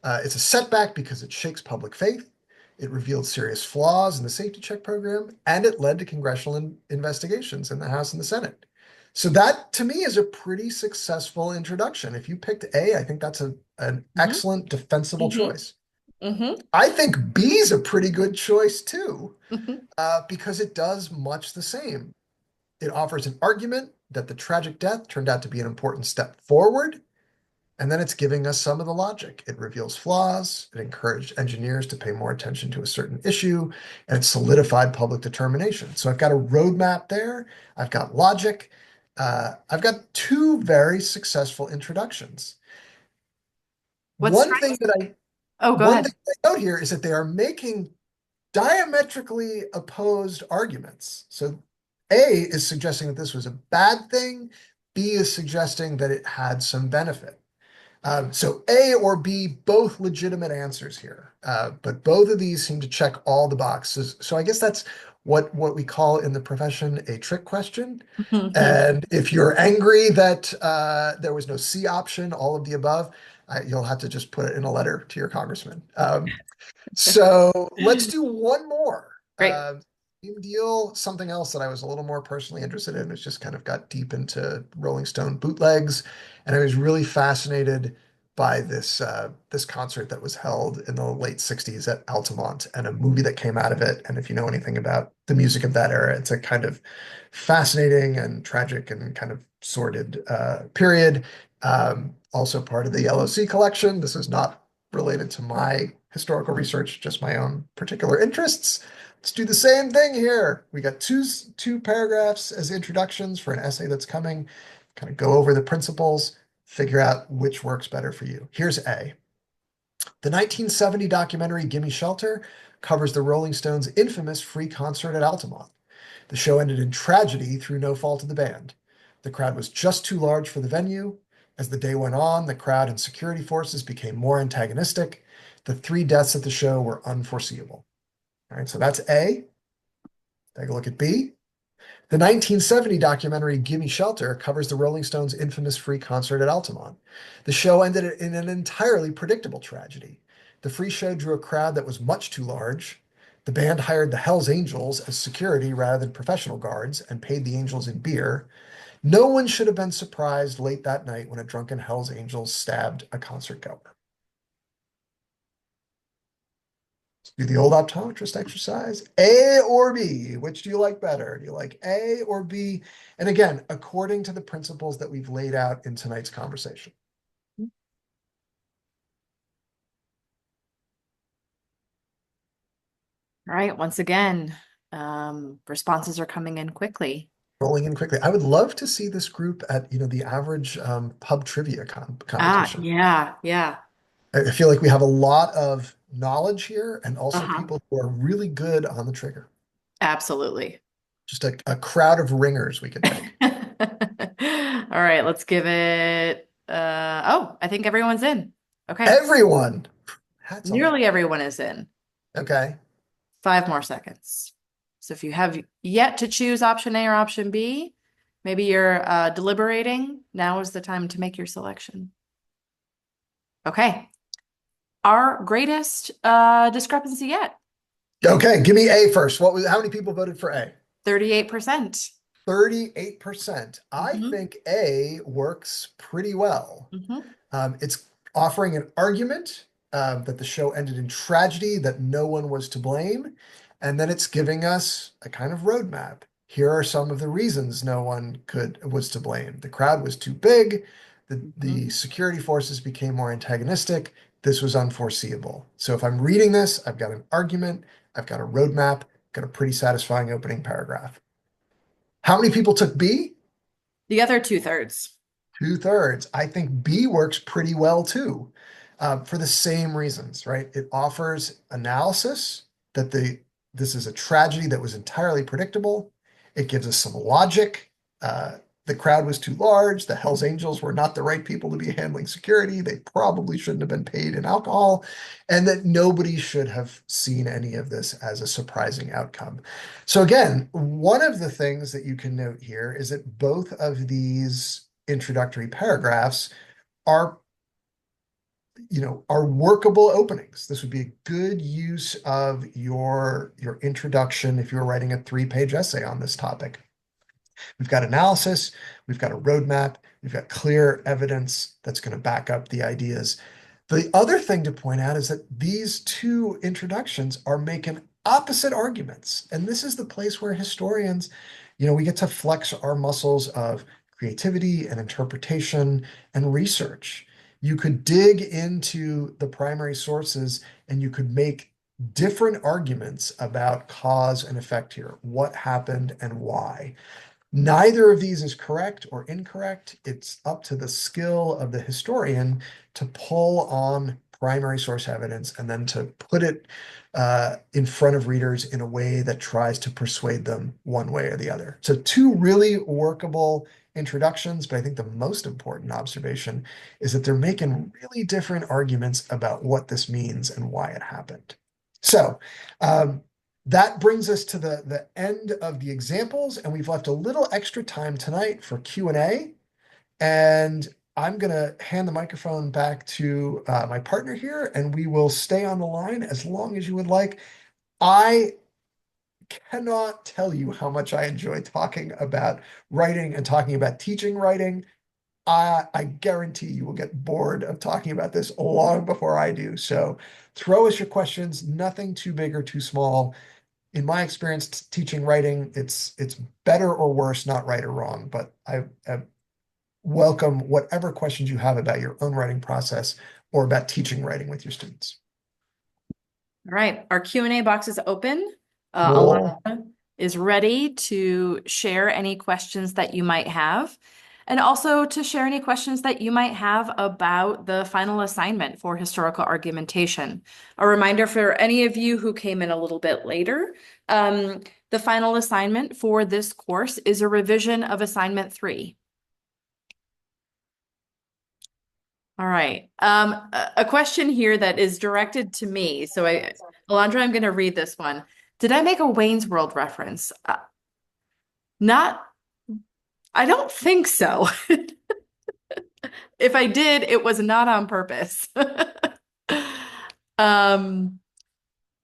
It's a setback because it shakes public faith. It revealed serious flaws in the safety check program, and it led to congressional investigations in the House and the Senate. So that, to me, is a pretty successful introduction. If you picked A, I think that's an Hmm. excellent defensible Hmm. choice. Hmm. I think B is a pretty good choice too, Hmm. because it does much the same. It offers an argument that the tragic death turned out to be an important step forward, and then it's giving us some of the logic. It reveals flaws, it encouraged engineers to pay more attention to a certain issue, and it solidified public determination. So I've got a roadmap there, I've got logic, I've got two very successful introductions. What One thing strikes? that I Oh, go one ahead. thing I note here is that they are making diametrically opposed arguments. So A is suggesting that this was a bad thing. B is suggesting that it had some benefit. So A or B, both legitimate answers here. But both of these seem to check all the boxes. So I guess that's what we call in the profession a trick question. Mhm. And if you're angry that there was no C option, all of the above, you'll have to just put it in a letter to your congressman. So let's do one more. Great. Same deal. Something else that I was a little more personally interested in, which just kind of got deep into Rolling Stone bootlegs. And I was really fascinated by this concert that was held in the late 60s at Altamont and a movie that came out of it. And if you know anything about the music of that era, it's a kind of fascinating and tragic and kind of sordid period. Also part of the LOC collection. This is not related to my historical research, just my own particular interests. Let's do the same thing here. We got two paragraphs as introductions for an essay that's coming. Kind of go over the principles, figure out which works better for you. Here's A. The 1970 documentary Gimme Shelter covers the Rolling Stones' infamous free concert at Altamont. The show ended in tragedy through no fault of the band. The crowd was just too large for the venue. As the day went on, the crowd and security forces became more antagonistic. The three deaths at the show were unforeseeable. All right, so that's A. Take a look at B. The 1970 documentary Gimme Shelter covers the Rolling Stones' infamous free concert at Altamont. The show ended in an entirely predictable tragedy. The free show drew a crowd that was much too large. The band hired the Hells Angels as security rather than professional guards and paid the Angels in beer. No one should have been surprised late that night when a drunken Hells Angels stabbed a concert goer. Do the old optometrist exercise. A or B? Which do you like better? Do you like A or B? And again, according to the principles that we've laid out in tonight's conversation. All right, once again, responses are coming in quickly. Rolling in quickly. I would love to see this group at, the average pub trivia competition. Yeah, yeah. I feel like we have a lot of knowledge here and also Uh-huh. people who are really good on the trigger. Absolutely. Just a crowd of ringers we could pick. All right, let's give it oh, I think everyone's in. Okay. Everyone, hats off. Nearly everyone is in. Okay. 5 more seconds. So if you have yet to choose option A or option B, maybe you're deliberating, now is the time to make your selection. Okay. Our greatest discrepancy yet, Okay, give me A first. How many people voted for A? 38%. 38%. I Hmm. think A works pretty well. Hmm. It's offering an argument that the show ended in tragedy, that no one was to blame, and then it's giving us a kind of roadmap. Here are some of the reasons no one was to blame. The crowd was too big. The Hmm. security forces became more antagonistic. This was unforeseeable. So if I'm reading this, I've got an argument, I've got a roadmap, got a pretty satisfying opening paragraph. How many people took B? The other two-thirds. Two-thirds. I think B works pretty well too, for the same reasons, right? It offers analysis that this is a tragedy that was entirely predictable. It gives us some logic. The crowd was too large. The Hells Angels were not the right people to be handling security. They probably shouldn't have been paid in alcohol, and that nobody should have seen any of this as a surprising outcome. So again, one of the things that you can note here is that both of these introductory paragraphs are are workable openings. This would be a good use of your introduction if you're writing a 3-page essay on this topic. We've got analysis, we've got a roadmap, we've got clear evidence that's going to back up the ideas. The other thing to point out is that these two introductions are making opposite arguments. And this is the place where historians, we get to flex our muscles of creativity and interpretation and research. You could dig into the primary sources and you could make different arguments about cause and effect here, what happened and why. Neither of these is correct or incorrect. It's up to the skill of the historian to pull on primary source evidence and then to put it in front of readers in a way that tries to persuade them one way or the other. So, two really workable introductions, but I think the most important observation is that they're making really different arguments about what this means and why it happened. So, um, that brings us to the end of the examples, and we've left a little extra time tonight for Q&A. And I'm going to hand the microphone back to my partner here, and we will stay on the line as long as you would like. I cannot tell you how much I enjoy talking about writing and talking about teaching writing. I guarantee you will get bored of talking about this long before I do. So throw us your questions, nothing too big or too small. In my experience teaching writing, it's better or worse, not right or wrong, but I welcome whatever questions you have about your own writing process or about teaching writing with your students. All right, our Q&A box is open. Cool. Alana is ready to share any questions that you might have, and also to share any questions that you might have about the final assignment for historical argumentation. A reminder for any of you who came in a little bit later, the final assignment for this course is a revision of assignment 3. All right. A question here that is directed to me. So Alondra, I'm going to read this one. Did I make a Wayne's World reference? Not, I don't think so. If I did, it was not on purpose. Um,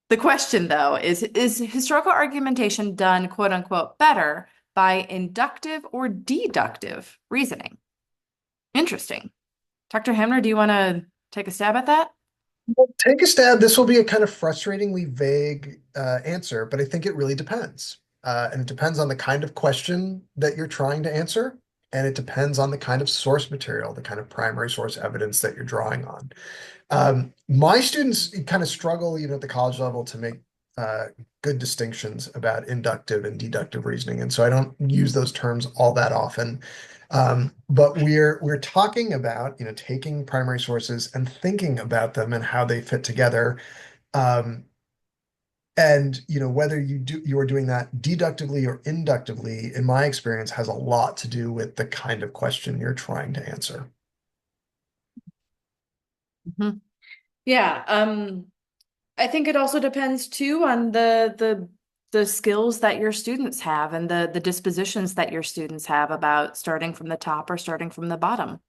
the question though is historical argumentation done quote unquote better by inductive or deductive reasoning? Interesting. Dr. Hamner, do you want to take a stab at that? Well, take a stab. This will be a kind of frustratingly vague answer, but I think it really depends. And it depends on the kind of question that you're trying to answer, and it depends on the kind of source material, the kind of primary source evidence that you're drawing on. My students kind of struggle, at the college level to make uh, good distinctions about inductive and deductive reasoning, and so I don't use those terms all that often. But we're talking about, taking primary sources and thinking about them and how they fit together. Um, and whether you are doing that deductively or inductively, in my experience, has a lot to do with the kind of question you're trying to answer. Mhm. Yeah, I think it also depends too on the skills that your students have and the dispositions that your students have about starting from the top or starting from the bottom.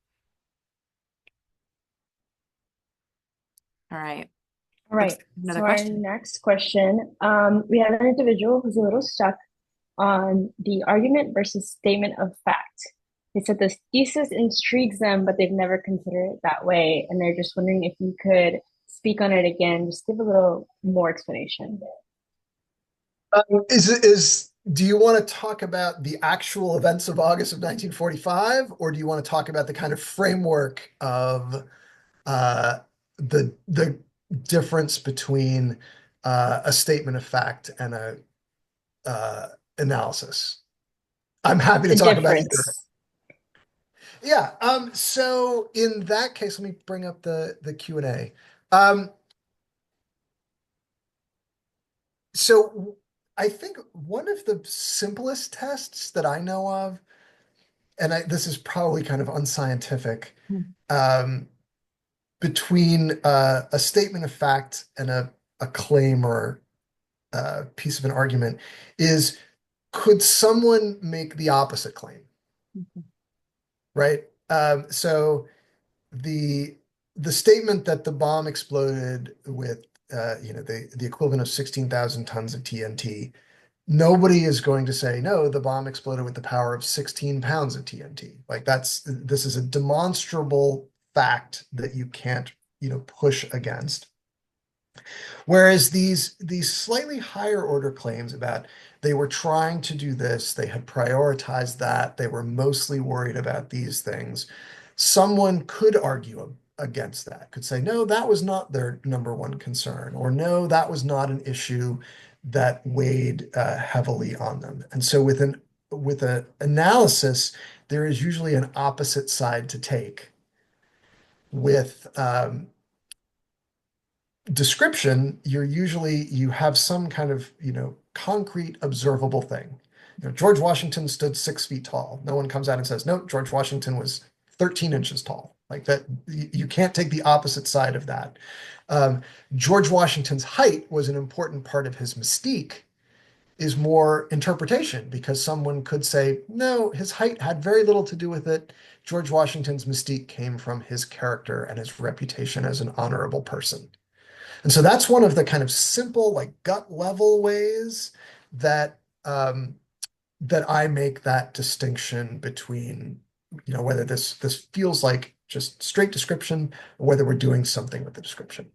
All right. All Looks right. like another So our question. next question, we have an individual who's a little stuck on the argument versus statement of fact. They said this thesis intrigues them, but they've never considered it that way, and they're just wondering if you could speak on it again, just give a little more explanation. Do you want to talk about the actual events of August of 1945, or do you want to talk about the kind of framework of uh, the difference between a statement of fact and a uh, analysis? I'm happy to The talk about either. difference. Yeah. So in that case, let me bring up the Q&A. Um, so I think one of the simplest tests that I know of, and this is probably kind of unscientific, Hmm. um, between a statement of fact and a claim or a piece of an argument is, could someone make the opposite claim, right? So the the statement that the bomb exploded with the equivalent of 16,000 tons of TNT, nobody is going to say, no, the bomb exploded with the power of 16 pounds of TNT. Like this is a demonstrable fact that you can't, push against. Whereas these slightly higher order claims about they were trying to do this, they had prioritized that, they were mostly worried about these things, someone could argue against that, could say, no, that was not their number one concern, or no, that was not an issue that weighed heavily on them. And so with an analysis, there is usually an opposite side to take. With description, you have some kind of, concrete observable thing. George Washington stood 6 feet tall. No one comes out and says, no, George Washington was 13 inches tall. Like that, you can't take the opposite side of that. Um, George Washington's height was an important part of his mystique, is more interpretation, because someone could say, no, his height had very little to do with it. George Washington's mystique came from his character and his reputation as an honorable person. And so that's one of the kind of simple, like gut level ways that that I make that distinction between whether this feels like just straight description or whether we're doing something with the description.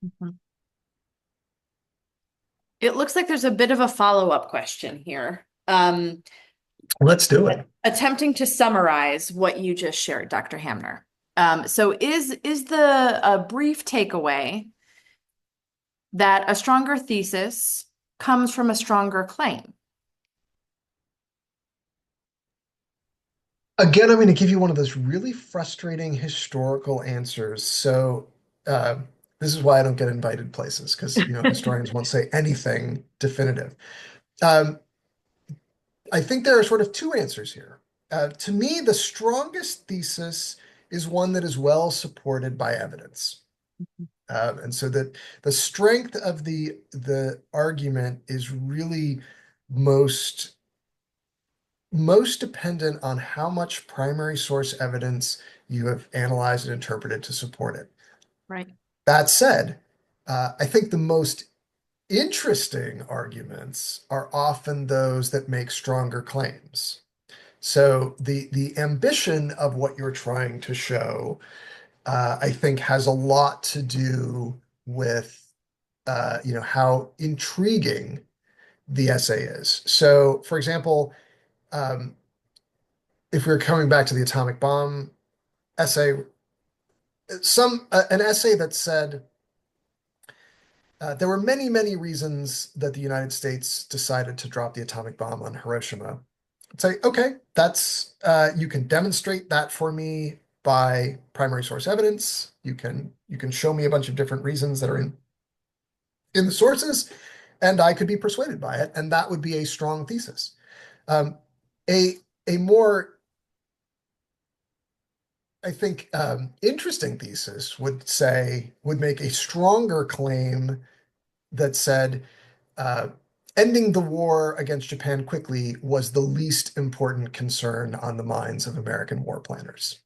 Mhm. It looks like there's a bit of a follow-up question here. Let's do it. Attempting to summarize what you just shared, Dr. Hamner. So is the a brief takeaway that a stronger thesis comes from a stronger claim? Again, I'm going to give you one of those really frustrating historical answers. So uh, this is why I don't get invited places because historians won't say anything definitive. Um, I think there are sort of two answers here. To me, the strongest thesis is one that is well supported by evidence. And so that the strength of the argument is really most most dependent on how much primary source evidence you have analyzed and interpreted to support it. Right. That said, I think the most interesting arguments are often those that make stronger claims. So the ambition of what you're trying to show, I think, has a lot to do with how intriguing the essay is. So, for example, um, if we are coming back to the atomic bomb essay, an essay that said there were many reasons that the United States decided to drop the atomic bomb on Hiroshima. I'd say, okay, that's you can demonstrate that for me by primary source evidence. You can show me a bunch of different reasons that are in the sources, and I could be persuaded by it, and that would be a strong thesis. Um, a a more I think interesting thesis would make a stronger claim that said ending the war against Japan quickly was the least important concern on the minds of American war planners.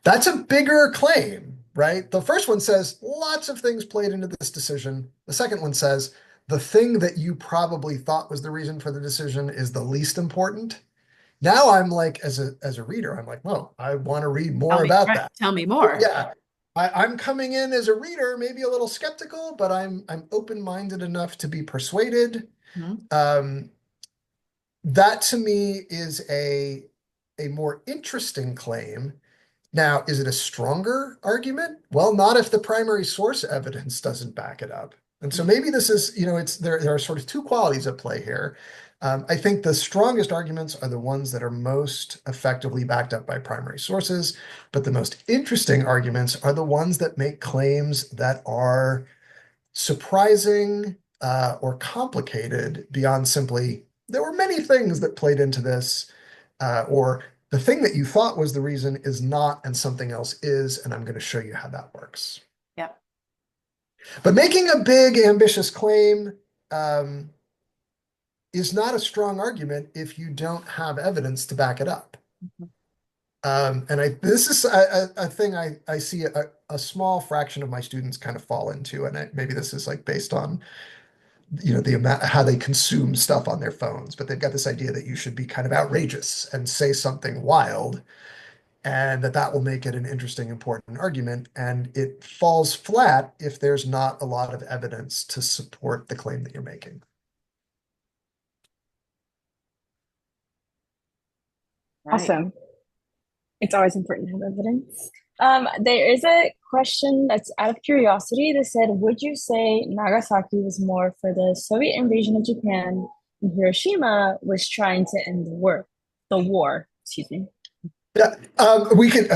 That's a bigger claim, right? The first one says lots of things played into this decision. The second one says the thing that you probably thought was the reason for the decision is the least important. Now I'm like, as a reader, I'm like, well, I want to read more about that. Tell me So, more. yeah, I'm coming in as a reader, maybe a little skeptical, but I'm open-minded enough to be persuaded. Mhm. Um, that to me is a more interesting claim. Now, is it a stronger argument? Well, not if the primary source evidence doesn't back it up. And so maybe this is, there are sort of two qualities at play here. I think the strongest arguments are the ones that are most effectively backed up by primary sources, but the most interesting arguments are the ones that make claims that are surprising or complicated beyond simply, there were many things that played into this, or the thing that you thought was the reason is not, and something else is, and I'm going to show you how that works. Yep. But making a big, ambitious claim um, is not a strong argument if you don't have evidence to back it up. Mhm. And this is a thing I see a small fraction of my students kind of fall into, and maybe this is like based on the amount how they consume stuff on their phones, but they've got this idea that you should be kind of outrageous and say something wild, and that will make it an interesting, important argument, and it falls flat if there's not a lot of evidence to support the claim that you're making. Right. Awesome. It's always important to have evidence. There is a question that's out of curiosity that said, would you say Nagasaki was more for the Soviet invasion of Japan and Hiroshima was trying to end the war, excuse me. Yeah, we could,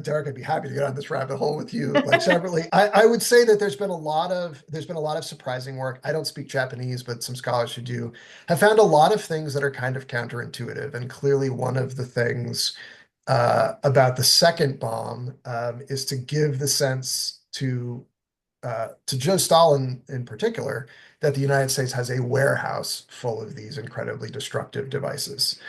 Derek, I'd be happy to get on this rabbit hole with you like separately. I would say that there's been a lot of surprising work. I don't speak Japanese, but some scholars who do have found a lot of things that are kind of counterintuitive. And clearly, one of the things about the second bomb is to give the sense to Joe Stalin in particular that the United States has a warehouse full of these incredibly destructive devices.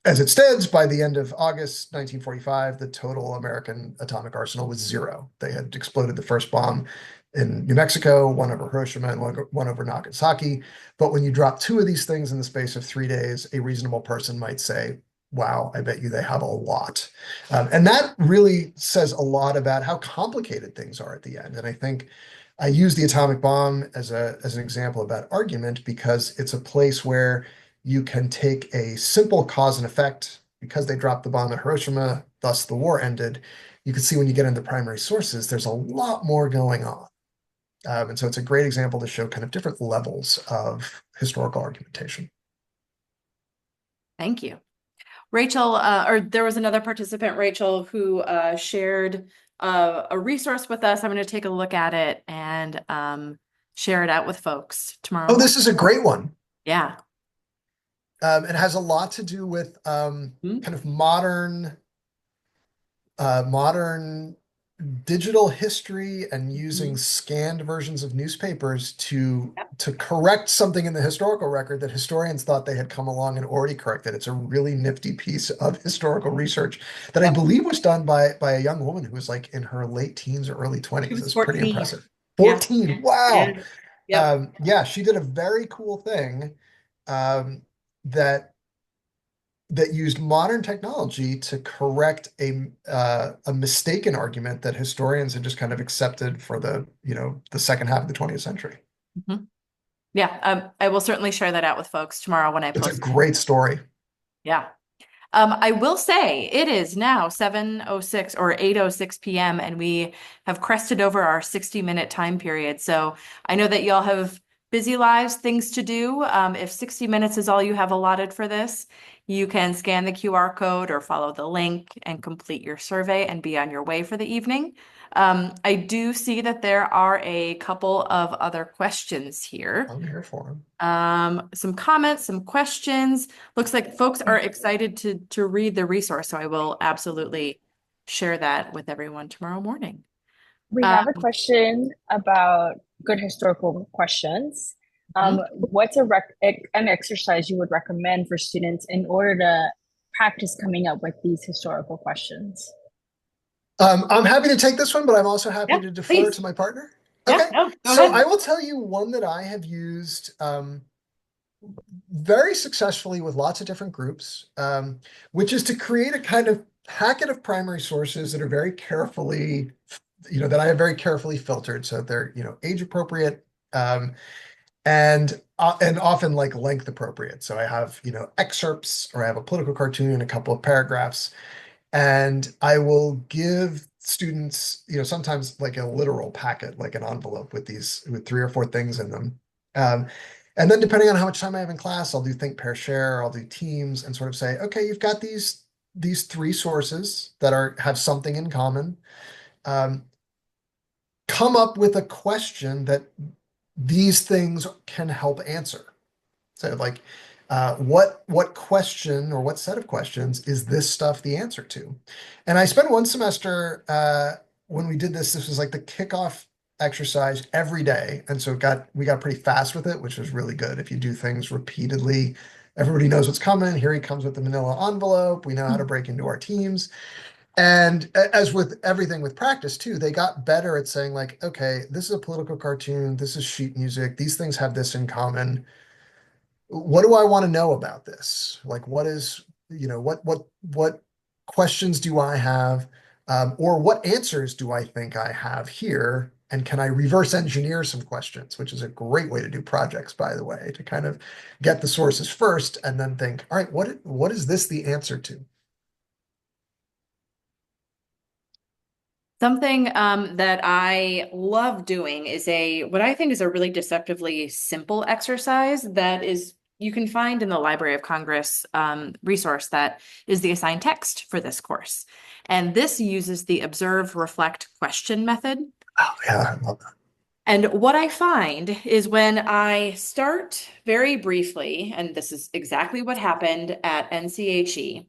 As it stands, by the end of August 1945, the total American atomic arsenal was zero. They had exploded the first bomb. in New Mexico, one over Hiroshima, and one over Nagasaki. But when you drop two of these things in the space of 3 days, a reasonable person might say, wow, I bet you they have a lot. And that really says a lot about how complicated things are at the end. And I think I use the atomic bomb as an example of that argument because it's a place where you can take a simple cause and effect because they dropped the bomb at Hiroshima, thus the war ended. You can see when you get into primary sources, there's a lot more going on. And so it's a great example to show kind of different levels of historical argumentation. Thank you. Rachel, or there was another participant, Rachel, who shared a resource with us. I'm going to take a look at it and share it out with folks tomorrow Oh, morning. this is a great one. Yeah. It has a lot to do with Mhm. kind of modern digital history and using Mhm. scanned versions of newspapers to Yep. correct something in the historical record that historians thought they had come along and already corrected. It's a really nifty piece of historical research that I Yep. believe was done by a young woman who was like in her late teens or early She 20s. was It's pretty 14. impressive. Yeah. 14. Wow. Yeah. Yep. Yeah, she did a very cool thing um, that used modern technology to correct a mistaken argument that historians had just kind of accepted for the second half of the 20th century. Mhm. Yeah. I will certainly share that out with folks tomorrow when I It's a post. great story. Yeah. I will say it is now 7:06 or 8:06 p.m. and we have crested over our 60-minute time period. So I know that y'all have busy lives, things to do. If 60 minutes is all you have allotted for this, you can scan the QR code or follow the link and complete your survey and be on your way for the evening. I do see that there are a couple of other questions here. I'm here for him. Some comments, some questions. Looks like folks are excited to read the resource, so I will absolutely share that with everyone tomorrow morning. We Uh, have a question about good historical questions. mhm. What's an exercise you would recommend for students in order to practice coming up with these historical questions? I'm happy to take this one, but I'm also happy Yeah, to defer please. to my partner. Yeah, Okay, no, go so ahead. I will tell you one that I have used very successfully with lots of different groups, which is to create a kind of packet of primary sources that are very carefully, that I have very carefully filtered so that they're, age appropriate, and often like length appropriate. So I have, excerpts, or I have a political cartoon, a couple of paragraphs, and I will give students, sometimes like a literal packet, like an envelope with three or four things in them. Um, and then depending on how much time I have in class, I'll do think, pair, share, I'll do teams and sort of say, okay, you've got these three sources that have something in common. Um, Come up with a question that these things can help answer. So like, what question or what set of questions is this stuff the answer to? And I spent one semester when we did this. This was like the kickoff exercise every day, and so we got pretty fast with it, which was really good. If you do things repeatedly, everybody knows what's coming. Here he comes with the manila envelope. We know how to break into our teams. And as with everything with practice too, they got better at saying like, okay, this is a political cartoon. This is sheet music. These things have this in common. What do I want to know about this? Like, what questions do I have, or what answers do I think I have here? And can I reverse engineer some questions, which is a great way to do projects, by the way, to kind of get the sources first and then think, all right, what is this the answer to? Something that I love doing is what I think is a really deceptively simple exercise that is you can find in the Library of Congress resource that is the assigned text for this course. And this uses the observe, reflect, question method. Oh, yeah, I love that. And what I find is when I start very briefly, and this is exactly what happened at NCHE,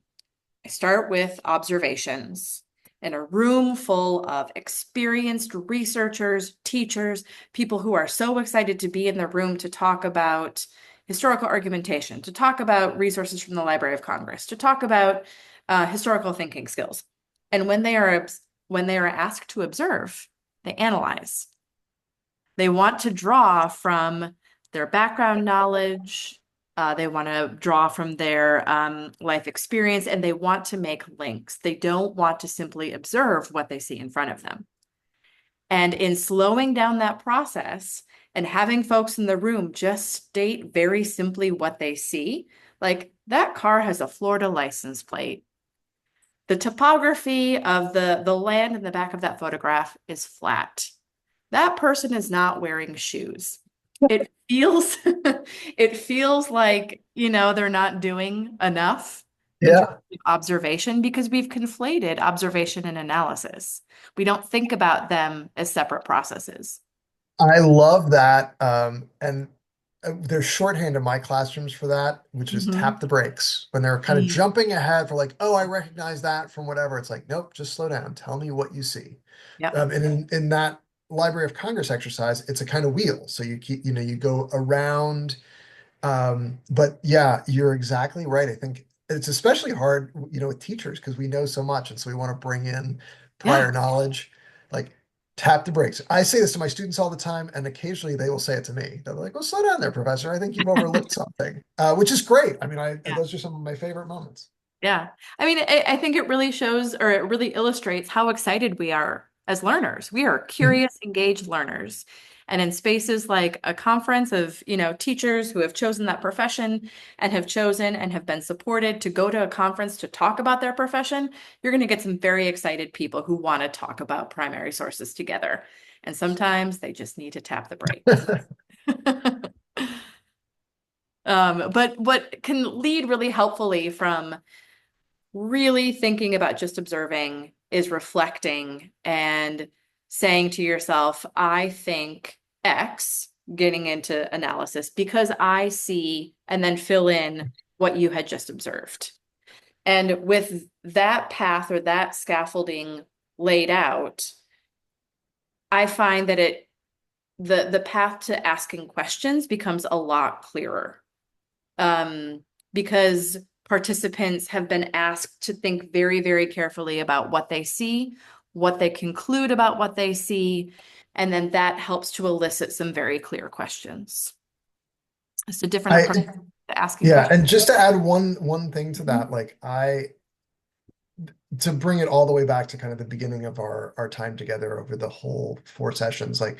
I start with observations in a room full of experienced researchers, teachers, people who are so excited to be in the room to talk about historical argumentation, to talk about resources from the Library of Congress, to talk about historical thinking skills. And when they are asked to observe, they analyze. They want to draw from their background knowledge. They want to draw from their life experience, and they want to make links. They don't want to simply observe what they see in front of them. And in slowing down that process and having folks in the room just state very simply what they see, like that car has a Florida license plate. The topography of the land in the back of that photograph is flat. That person is not wearing shoes. It feels it feels like, they're not doing enough in terms Yeah. of observation because we've conflated observation and analysis. We don't think about them as separate processes. I love that. And there's shorthand in my classrooms for that, which is tap Hmm. the brakes. When they're kind of jumping ahead for like, oh, I recognize that from whatever. It's like, nope, just slow down. Tell me what you see. Yep. And in that Library of Congress exercise, it's a kind of wheel. So you keep, you go around. But yeah, you're exactly right. I think it's especially hard, with teachers because we know so much, and so we want to bring in Yeah. prior knowledge. Like, tap the brakes. I say this to my students all the time, and occasionally they will say it to me. They're like, "Well, slow down there, professor. I think you've overlooked something," which is great. I mean, Yeah. those are some of my favorite moments. Yeah. I mean, I think it really shows or it really illustrates how excited we are as learners. We are Mhm. curious, engaged learners. And in spaces like a conference of, teachers who have chosen that profession and have chosen and have been supported to go to a conference to talk about their profession, you're going to get some very excited people who want to talk about primary sources together. And sometimes they just need to tap the brakes. But what can lead really helpfully from really thinking about just observing is reflecting and saying to yourself, I think X, getting into analysis because I see, and then fill in what you had just observed. And with that path or that scaffolding laid out, I find that the path to asking questions becomes a lot clearer. Because participants have been asked to think very, very carefully about what they see, what they conclude about what they see, and then that helps to elicit some very clear questions. It's a different I approach to asking Yeah, questions. and just to add one thing to that, Mhm. like to bring it all the way back to kind of the beginning of our time together over the whole 4 sessions, like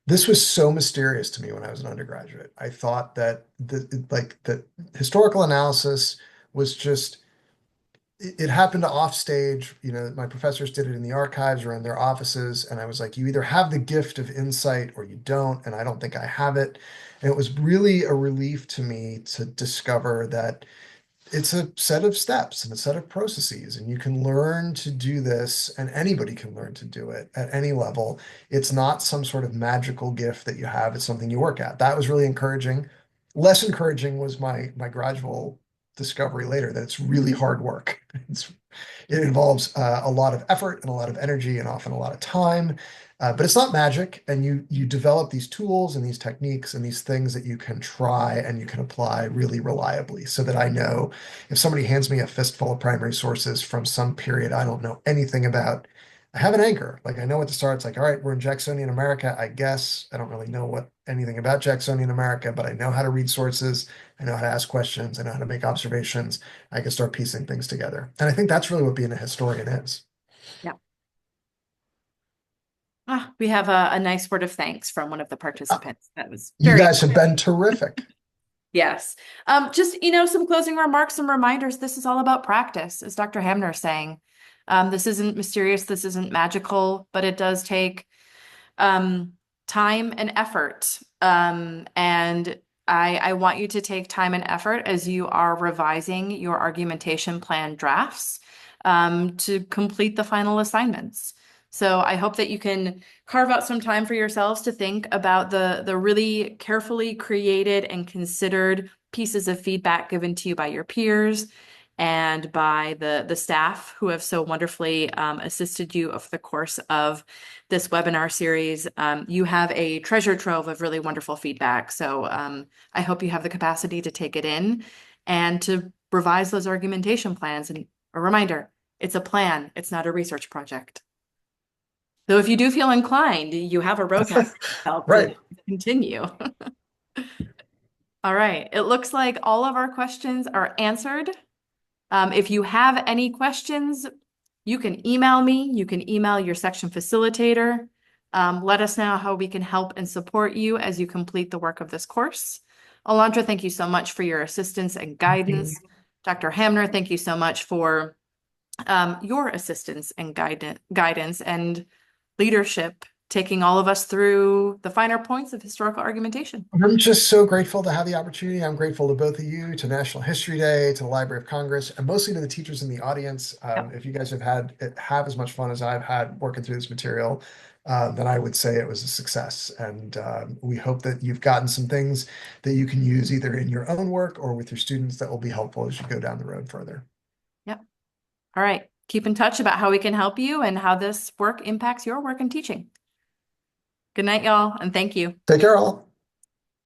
this was so mysterious to me when I was an undergraduate. I thought that the historical analysis was just it happened off stage. My professors did it in the archives or in their offices, and I was like, you either have the gift of insight or you don't, and I don't think I have it. And it was really a relief to me to discover that it's a set of steps and a set of processes, and you can learn to do this, and anybody can learn to do it at any level. It's not some sort of magical gift that you have, it's something you work at. That was really encouraging. Less encouraging was my gradual discovery later that it's really hard work. It involves a lot of effort and a lot of energy and often a lot of time. But it's not magic, and you develop these tools and these techniques and these things that you can try and you can apply really reliably, so that I know if somebody hands me a fistful of primary sources from some period I don't know anything about, I have an anchor. Like, I know what to start. It's like, all right, we're in Jacksonian America. I guess I don't really know anything about Jacksonian America, but I know how to read sources. I know how to ask questions. I know how to make observations. I can start piecing things together. And I think that's really what being a historian is. Yeah. We have a nice word of thanks from one of the Uh, participants. That was You very, guys have been terrific. yes. Just, some closing remarks, some reminders. This is all about practice, as Dr. Hamner is saying. This isn't mysterious, this isn't magical, but it does take um, time and effort. And I want you to take time and effort as you are revising your argumentation plan drafts to complete the final assignments. So I hope that you can carve out some time for yourselves to think about the really carefully created and considered pieces of feedback given to you by your peers and by the staff who have so wonderfully assisted you over the course of this webinar series. You have a treasure trove of really wonderful feedback. So I hope you have the capacity to take it in and to revise those argumentation plans. And a reminder, it's a plan, it's not a research project. Though if you do feel inclined, you have a roadmap to help to Right. continue. All right. It looks like all of our questions are answered. If you have any questions, you can email me. You can email your section facilitator. Let us know how we can help and support you as you complete the work of this course. Alondra, thank you so much for your assistance and guidance. Dr. Hamner, thank you so much for your assistance and guidance and leadership, taking all of us through the finer points of historical argumentation. I'm just so grateful to have the opportunity. I'm grateful to both of you, to National History Day, to the Library of Congress, and mostly to the teachers in the audience. Yep. If you guys have as much fun as I've had working through this material, then I would say it was a success. And we hope that you've gotten some things that you can use either in your own work or with your students that will be helpful as you go down the road further. Yep. All right. Keep in touch about how we can help you and how this work impacts your work and teaching. Good night, y'all, and thank you. Take care, all.